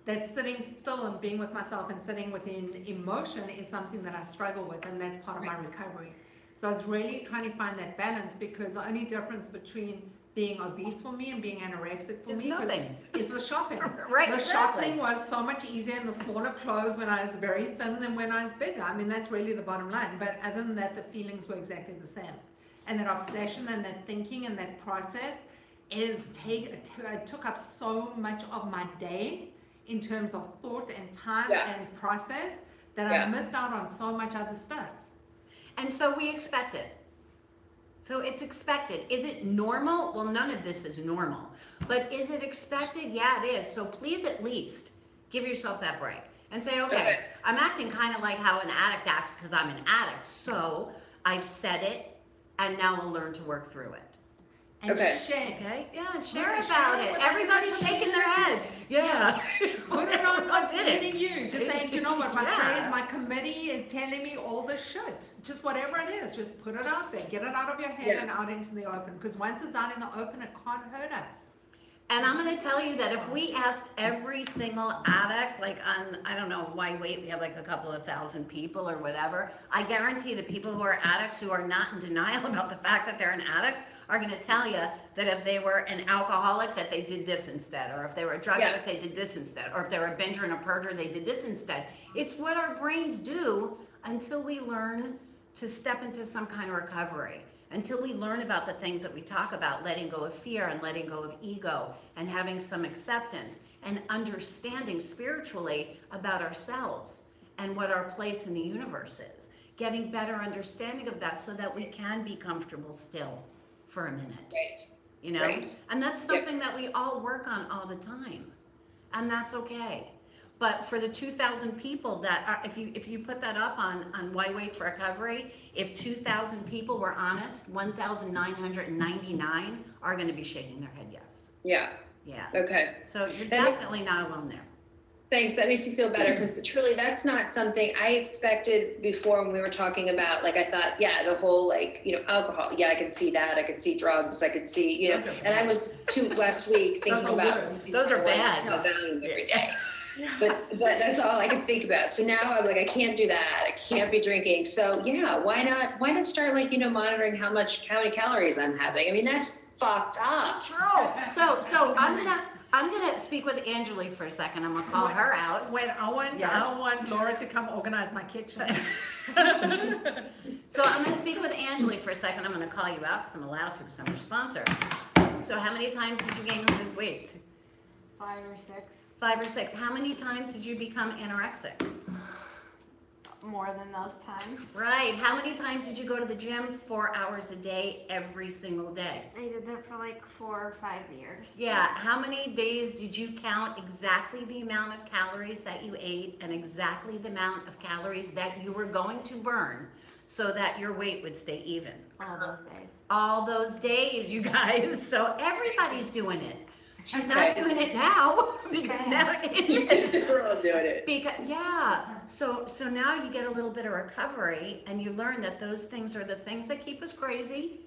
That sitting still and being with myself and sitting within emotion is something that I struggle with, and that's part of my recovery. So it's really trying to find that balance, because the only difference between being obese for me and being anorexic for me is the shopping. Right, the exactly. shopping was so much easier in the smaller clothes when I was very thin than when I was bigger. I mean, that's really the bottom line. But other than that, the feelings were exactly the same. And that obsession and that thinking and that process took up so much of my day in terms of thought and time and process that I missed out on so much other stuff. And so we expect it. So it's expected. Is it normal? Well, none of this is normal. But is it expected? Yeah, it is. So please at least give yourself that break and say, okay, I'm acting kind of like how an addict acts because I'm an addict. So I've said it, and now I'll learn to work through it. And share. Okay? Yeah, and share Right, about share it. with Everybody's us in the shaking their head. Yeah. Put it on what's Did it. hitting you. Just saying, you know what, my Yeah. praise, my committee is telling me all this shit. Just whatever it is, just put it out there. Get it out of your head and out into the open. Because once it's out in the open, it can't hurt us. And I'm going to tell you that if we asked every single addict, like on, I don't know why wait, we have like a couple of thousand people or whatever, I guarantee the people who are addicts who are not in denial about the fact that they're an addict are going to tell you that if they were an alcoholic, that they did this instead, or if they were a drug addict, they did this instead, or if they were a binger and a purger, they did this instead. It's what our brains do until we learn to step into some kind of recovery. Until we learn about the things that we talk about, letting go of fear and letting go of ego and having some acceptance and understanding spiritually about ourselves and what our place in the universe is. Getting better understanding of that so that we can be comfortable still for a minute. Right. You know? Right. And that's something that we all work on all the time. And that's okay. But for the 2,000 people that are, if you put that up on Why Wait for Recovery, if 2,000 people were honest, 1,999 are going to be shaking their head yes. Yeah. Yeah. Okay. So you're Then- definitely not alone there. Thanks, that makes me feel better, because truly, that's not something I expected before when we were talking about, like, I thought, yeah, the whole, like, alcohol, yeah, I can see that, I could see drugs, I could see, Those are and I bad. was last week thinking are about. worse. Those are bad. About Valium every day. But that's all I can think about. So now I'm like, I can't do that. I can't be drinking. So yeah, why not start, like, monitoring how many calories I'm having? I mean, that's fucked up. True. So I'm gonna speak with Angeli for a second. I'm gonna call her out. When I want Laura to come organize my kitchen. So I'm gonna speak with Angeli for a second. I'm gonna call you out because I'm allowed to because I'm your sponsor. So how many times did you gain or lose weight? 5 or 6. 5 or 6. How many times did you become anorexic? More than those times. Right. How many times did you go to the gym 4 hours a day every single day? I did that for like 4 or 5 years. Yeah. How many days did you count exactly the amount of calories that you ate and exactly the amount of calories that you were going to burn so that your weight would stay even? All those days. All those days, you guys. So everybody's doing it. She's not doing it now because now We're all doing it. So now you get a little bit of recovery and you learn that those things are the things that keep us crazy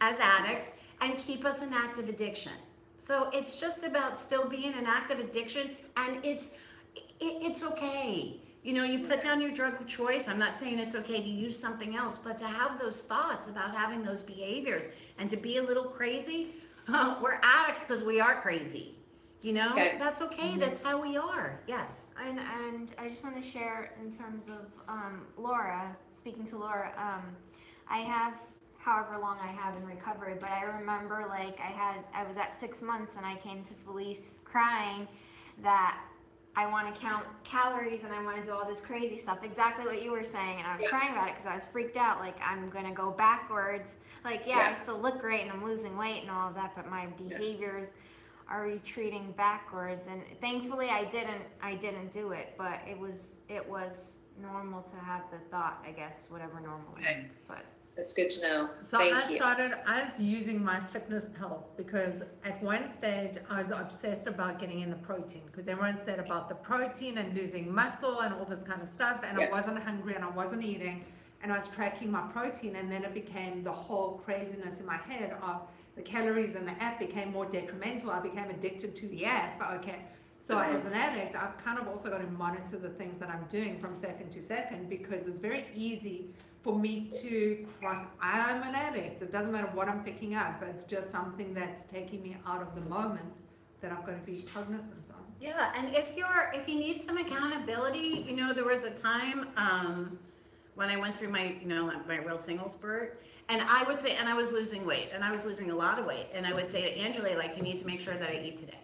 as addicts and keep us in active addiction. So it's just about still being an active addiction, and it's okay. You put down your drug of choice. I'm not saying it's okay to use something else, but to have those thoughts about having those behaviors and to be a little crazy. We're addicts because we are crazy. Okay. That's okay. That's how we are. Yes. And I just want to share in terms of Laura, speaking to Laura, I have however long I have in recovery, but I remember like I was at 6 months and I came to Felice crying that I want to count calories and I want to do all this crazy stuff, exactly what you were saying, and I was crying about it because I was freaked out, like I'm going to go backwards, like I still look great and I'm losing weight and all of that, but my behaviors are retreating backwards, and thankfully I didn't do it, but it was normal to have the thought, I guess, whatever normal is, but That's good to know. So Thank I you. was using my fitness pal because at one stage I was obsessed about getting in the protein because everyone said about the protein and losing muscle and all this kind of stuff, and I wasn't hungry and I wasn't eating, and I was tracking my protein, and then it became the whole craziness in my head of the calories in the app became more detrimental. I became addicted to the app. Okay. So as an addict, I've kind of also got to monitor the things that I'm doing from second to second, because it's very easy for me to cross. I'm an addict. It doesn't matter what I'm picking up. It's just something that's taking me out of the moment that I've got to be cognizant of. Yeah, and if you need some accountability, there was a time when I went through my my real single spurt, and I would say, and I was losing weight, and I was losing a lot of weight, and I would say to Angela, like, you need to make sure that I eat today.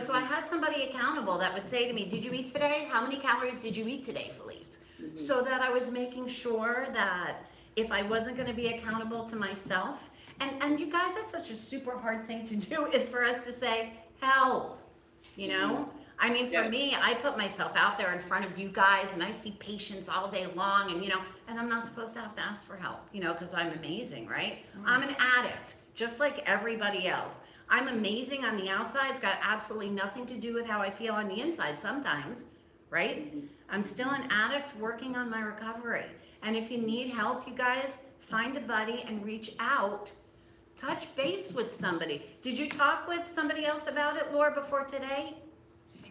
So I had somebody accountable that would say to me, did you eat today? How many calories did you eat today, Felice? Mm-hmm. So that I was making sure that if I wasn't going to be accountable to myself, and you guys, that's such a super hard thing to do, is for us to say, help, I mean, for me, I put myself out there in front of you guys, and I see patients all day long, and and I'm not supposed to have to ask for help, because I'm amazing, right? Mm-hmm. I'm an addict, just like everybody else. I'm amazing on the outside. It's got absolutely nothing to do with how I feel on the inside sometimes, right? Mm-hmm. I'm still an addict working on my recovery. And if you need help, you guys, find a buddy and reach out. Touch base with somebody. Did you talk with somebody else about it, Laura, before today?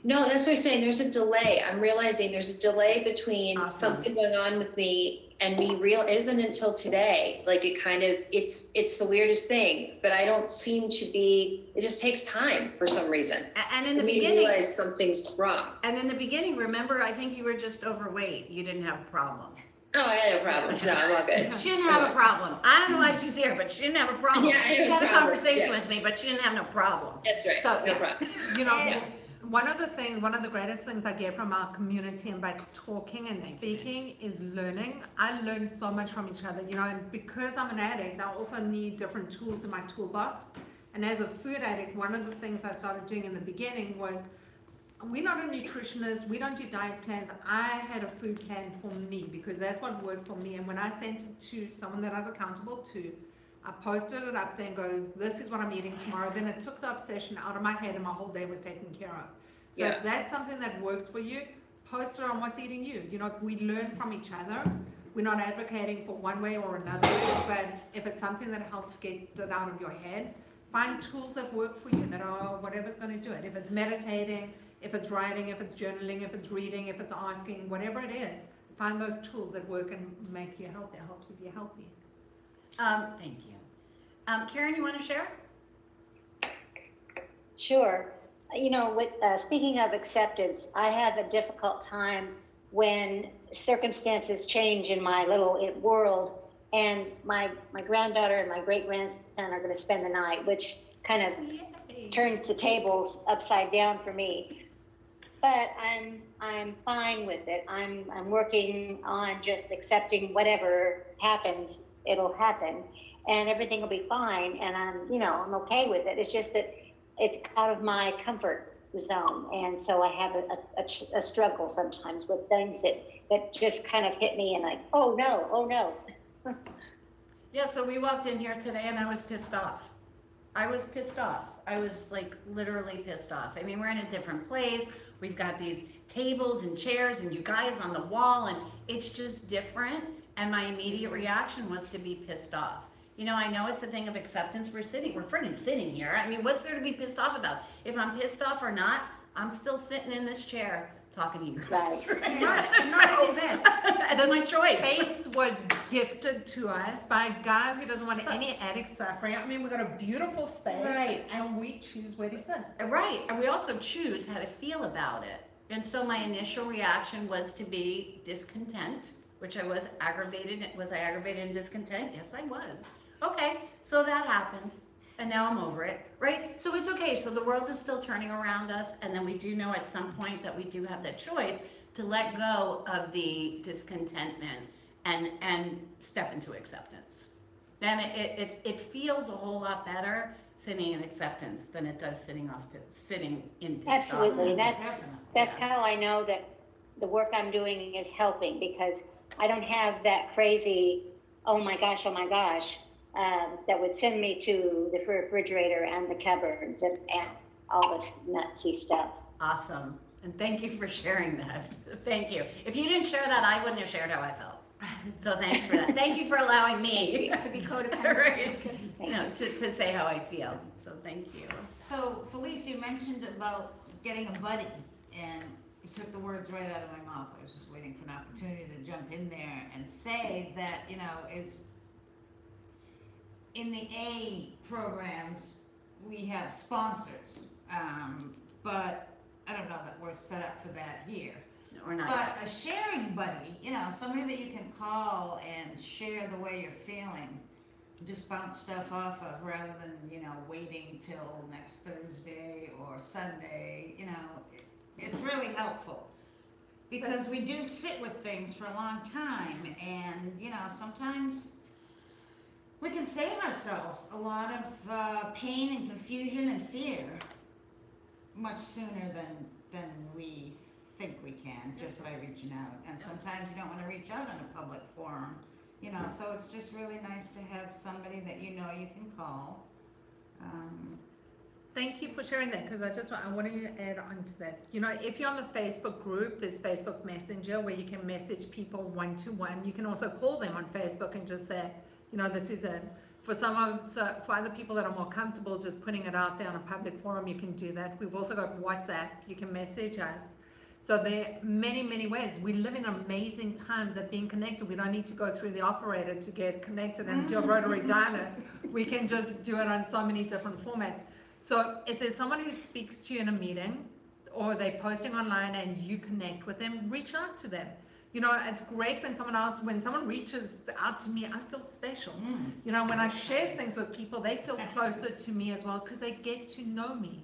No, that's what I'm saying. There's a delay. I'm realizing there's a delay between something going on with me and me it isn't until today. Like it's the weirdest thing, but I don't seem to be, it just takes time for some reason. And in the beginning, beginning, realize something's wrong. And in the beginning, remember, I think you were just overweight. You didn't have a problem. Oh, I had a problem. No, I'm all good. She didn't have a problem. I don't know why she's here, but she didn't have a problem. Yeah, she had a conversation with me, but she didn't have no problem. That's right. So, no problem. One of the greatest things I get from our community and by talking and speaking is learning. I learn so much from each other, and because I'm an addict, I also need different tools in my toolbox. And as a food addict, one of the things I started doing in the beginning was, we're not a nutritionist, we don't do diet plans. I had a food plan for me because that's what worked for me. And when I sent it to someone that I was accountable to, I posted it up there and go, this is what I'm eating tomorrow. Then it took the obsession out of my head and my whole day was taken care of. So Yeah. if that's something that works for you, post it on What's Eating You. You know, we learn from each other. We're not advocating for one way or another way, but if it's something that helps get it out of your head, find tools that work for you, that are whatever's going to do it. If it's meditating, if it's writing, if it's journaling, if it's reading, if it's asking, whatever it is, find those tools that work and make you healthy, help you be healthy. Thank you. Karen, you want to share? Sure. You know, with speaking of acceptance, I have a difficult time when circumstances change in my little world, and my granddaughter and my great grandson are going to spend the night, which kind of turns the tables upside down for me. But I'm fine with it. I'm working on just accepting whatever happens, it'll happen, and everything will be fine. And I'm okay with it. It's just that it's out of my comfort zone, and so I have a struggle sometimes with things that just kind of hit me, and like, oh no. Yeah, so we walked in here today and I was pissed off. I was like literally pissed off. I mean, we're in a different place. We've got these tables and chairs and you guys on the wall, and it's just different. And my immediate reaction was to be pissed off. You know, I know it's a thing of acceptance. We're freaking sitting here. I mean, what's there to be pissed off about? If I'm pissed off or not, I'm still sitting in this chair talking to you guys. Right. Not only that, That's my choice. Space was gifted to us by a guy who doesn't want any addict suffering. I mean, we got a beautiful space, Right. and we choose where to sit. Right, and we also choose how to feel about it. And so my initial reaction was to be discontent, which I was aggravated. Was I aggravated and discontent? Yes, I was. Okay, so that happened, and now I'm over it, right? So it's okay. So the world is still turning around us, and then we do know at some point that we do have that choice to let go of the discontentment and step into acceptance. And it feels a whole lot better sitting in acceptance than it does sitting in pissed Absolutely. off. That's how I know that the work I'm doing is helping, because I don't have that crazy, oh my gosh, that would send me to the refrigerator and the cupboards and all this nutsy stuff. Awesome. And thank you for sharing that. Thank you. If you didn't share that, I wouldn't have shared how I felt. So thanks for that. Thank you for allowing me To be codependent. right, to say how I feel. So thank you. So Felice, you mentioned about getting a buddy, and you took the words right out of my mouth. I was just waiting for an opportunity to jump in there and say that, is in the A programs, we have sponsors, but I don't know that we're set up for that here. No, we're not. But a sharing buddy, somebody that you can call and share the way you're feeling, just bounce stuff off of, rather than, waiting till next Thursday or Sunday, it's really helpful. Because we do sit with things for a long time, and, sometimes we can save ourselves a lot of pain and confusion and fear much sooner than we think we can, just by reaching out. And sometimes you don't want to reach out in a public forum, so it's just really nice to have somebody that you can call. Thank you for sharing that, because I want to add on to that. If you're on the Facebook group, there's Facebook Messenger where you can message people one-to-one. You can also call them on Facebook and just say, this is it. For for other people that are more comfortable just putting it out there on a public forum, you can do that. We've also got WhatsApp. You can message us. So there are many, many ways. We live in amazing times of being connected. We don't need to go through the operator to get connected and do a rotary dialer. We can just do it on so many different formats. So if there's someone who speaks to you in a meeting, or they're posting online and you connect with them, reach out to them. It's great when someone reaches out to me, I feel special. When I share things with people, they feel closer to me as well, because they get to know me.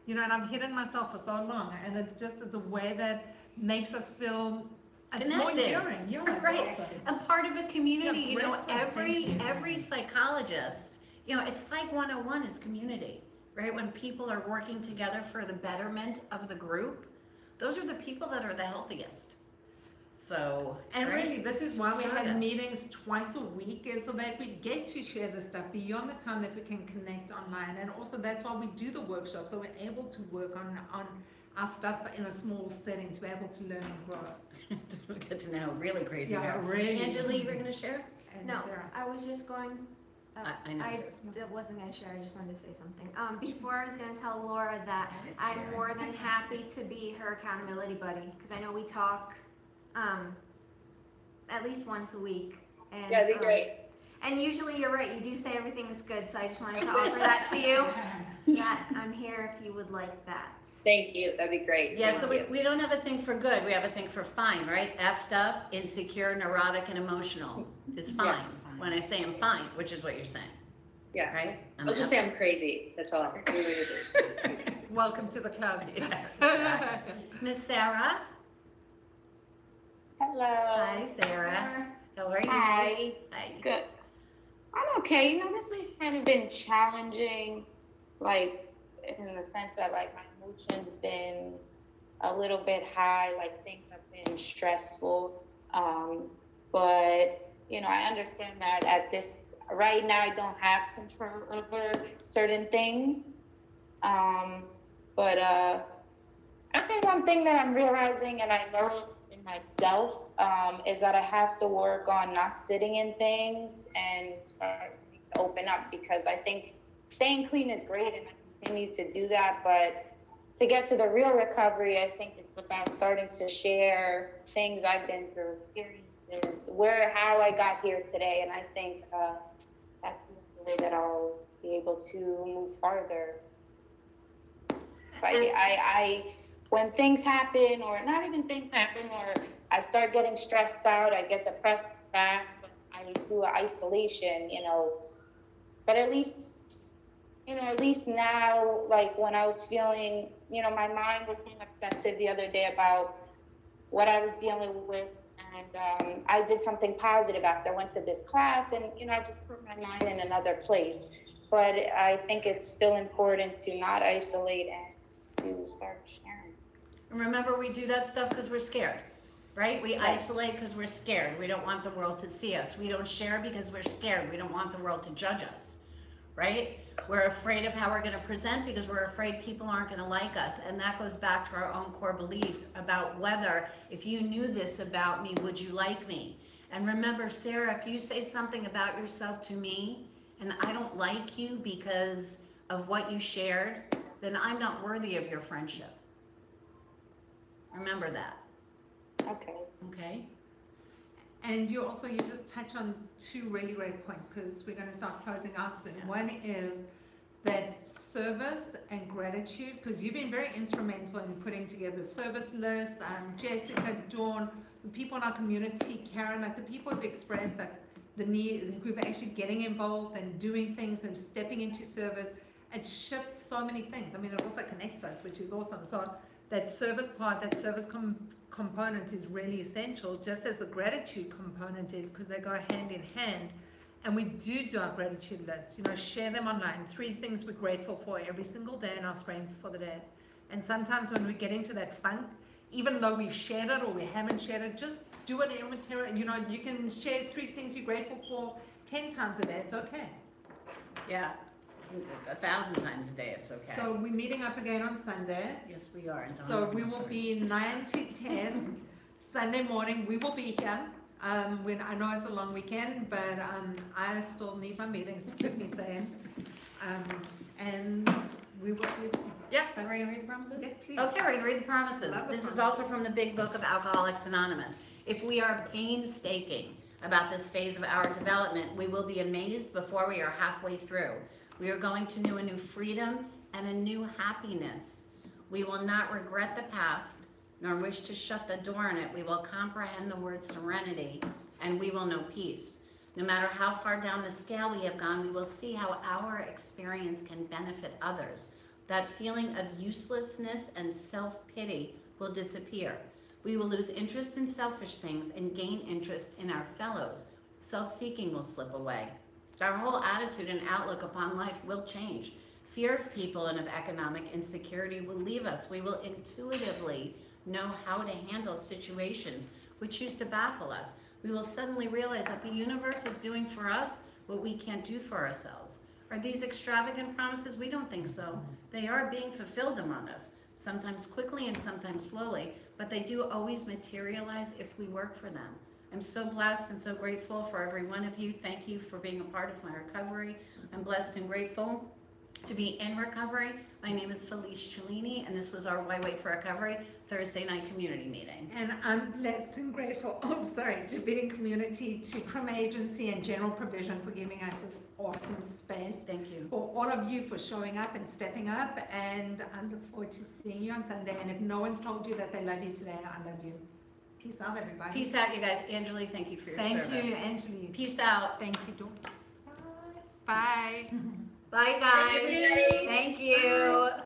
And I've hidden myself for so long, and it's a way that makes us feel it's more enduring. Yeah, it's right. awesome. And part of a community, Yeah, great point. every psychologist, it's Psych 101 is community, right? When people are working together for the betterment of the group, those are the people that are the healthiest. So, And right? really, this is why we have Service. meetings twice a week, is so that we get to share the stuff beyond the time that we can connect online. And also that's why we do the workshops, so we're able to work on our stuff in a small setting to be able to learn and grow. We'll get to know how really crazy we Yeah, are. really. Angela, you were gonna share? And No, Sarah. I was just going. I know, Sarah's wasn't going to share. I just wanted to say something. Before I was going to tell Laura that That is I'm sharing. more than happy to be her accountability buddy because I know we talk at least once a week. And, Yeah, that'd be great. And usually you're right. You do say everything is good. So I just wanted to offer that to you. That I'm here if you would like that. Thank you. That'd be great. Yeah, Thank so you. we don't have a thing for good, we have a thing for fine, right? Effed up, insecure, neurotic, and emotional is fine. When I say I'm fine, which is what you're saying, Yeah. right? I'll just say I'm crazy. That's all. Welcome to the club. Yeah. Miss Sarah? Hello. Hi, Sarah. How are you? Hi. Hi. Good. I'm okay. You know, this week's kind of been challenging, like in the sense that like my emotions been a little bit high, like things have been stressful. But you know, I understand that at this right now I don't have control over certain things. But I think one thing that I'm realizing, and I know in myself, is that I have to work on not sitting in things and start to open up, because I think staying clean is great and I continue to do that. But to get to the real recovery, I think it's about starting to share things I've been through, experiences, how I got here today. And I think that's the way that I'll be able to move farther. So I when things happen, or not even things happen, or I start getting stressed out, I get depressed fast, I do an isolation, you know. But at least now, like when I was feeling, you know, my mind was being obsessive the other day about what I was dealing with. And I did something positive after I went to this class, and, you know, I just put my mind in another place. But I think it's still important to not isolate and to start sharing. And remember, we do that stuff because we're scared, right? We isolate because we're scared. We don't want the world to see us. We don't share because we're scared. We don't want the world to judge us, right? We're afraid of how we're going to present because we're afraid people aren't going to like us. And that goes back to our own core beliefs about whether, if you knew this about me, would you like me? And remember, Sarah, if you say something about yourself to me and I don't like you because of what you shared, then I'm not worthy of your friendship. Remember that. Okay. Okay? And you just touch on two really great points, because we're going to start closing out soon. Yeah. One is that service and gratitude, because you've been very instrumental in putting together service lists. Jessica, Dawn, the people in our community, Karen, like the people who've expressed that the need, who've actually getting involved and doing things and stepping into service. It shifts so many things. I mean, it also connects us, which is awesome. So that service part, that service component is really essential, just as the gratitude component is, because they go hand in hand. And we do our gratitude lists, you know, share them online. 3 things we're grateful for every single day and our strength for the day. And sometimes when we get into that funk, even though we've shared it or we haven't shared it, just do it in, you know, you can share 3 things you're grateful for 10 times a day. It's okay. Yeah. 1,000 times a day, it's okay. So we're meeting up again on Sunday. Yes, we are. So we will be 9 to 10 Sunday morning. We will be here. When I know it's a long weekend, but I still need my meetings to keep me sane. And we will see. Yeah, are we going to read the promises? Yes, please. Okay, we're going to read the promises. Love the This is promises. also from the Big Book of Alcoholics Anonymous. If we are painstaking about this phase of our development, we will be amazed before we are halfway through. We are going to know a new freedom and a new happiness. We will not regret the past, nor wish to shut the door on it. We will comprehend the word serenity, and we will know peace. No matter how far down the scale we have gone, we will see how our experience can benefit others. That feeling of uselessness and self-pity will disappear. We will lose interest in selfish things and gain interest in our fellows. Self-seeking will slip away. Our whole attitude and outlook upon life will change. Fear of people and of economic insecurity will leave us. We will intuitively know how to handle situations which used to baffle us. We will suddenly realize that the universe is doing for us what we can't do for ourselves. Are these extravagant promises? We don't think so. They are being fulfilled among us. sometimes quickly and sometimes slowly, but they do always materialize if we work for them. I'm so blessed and so grateful for every one of you. Thank you for being a part of my recovery. I'm blessed and grateful to be in recovery. My name is Felice Cellini, and this was our Why Wait for Recovery Thursday night community meeting. And I'm blessed and grateful, to be in community, to Crim Agency and General Provision for giving us this awesome space. Thank you. For all of you for showing up and stepping up, and I look forward to seeing you on Sunday. And if no one's told you that they love you today, I love you. Peace out, everybody. Peace out, you guys. Angeli, thank you for your service. Thank you, Angeli. Peace out. Thank you, Dawn. Bye. Bye, guys. Bye, everybody. Thank you.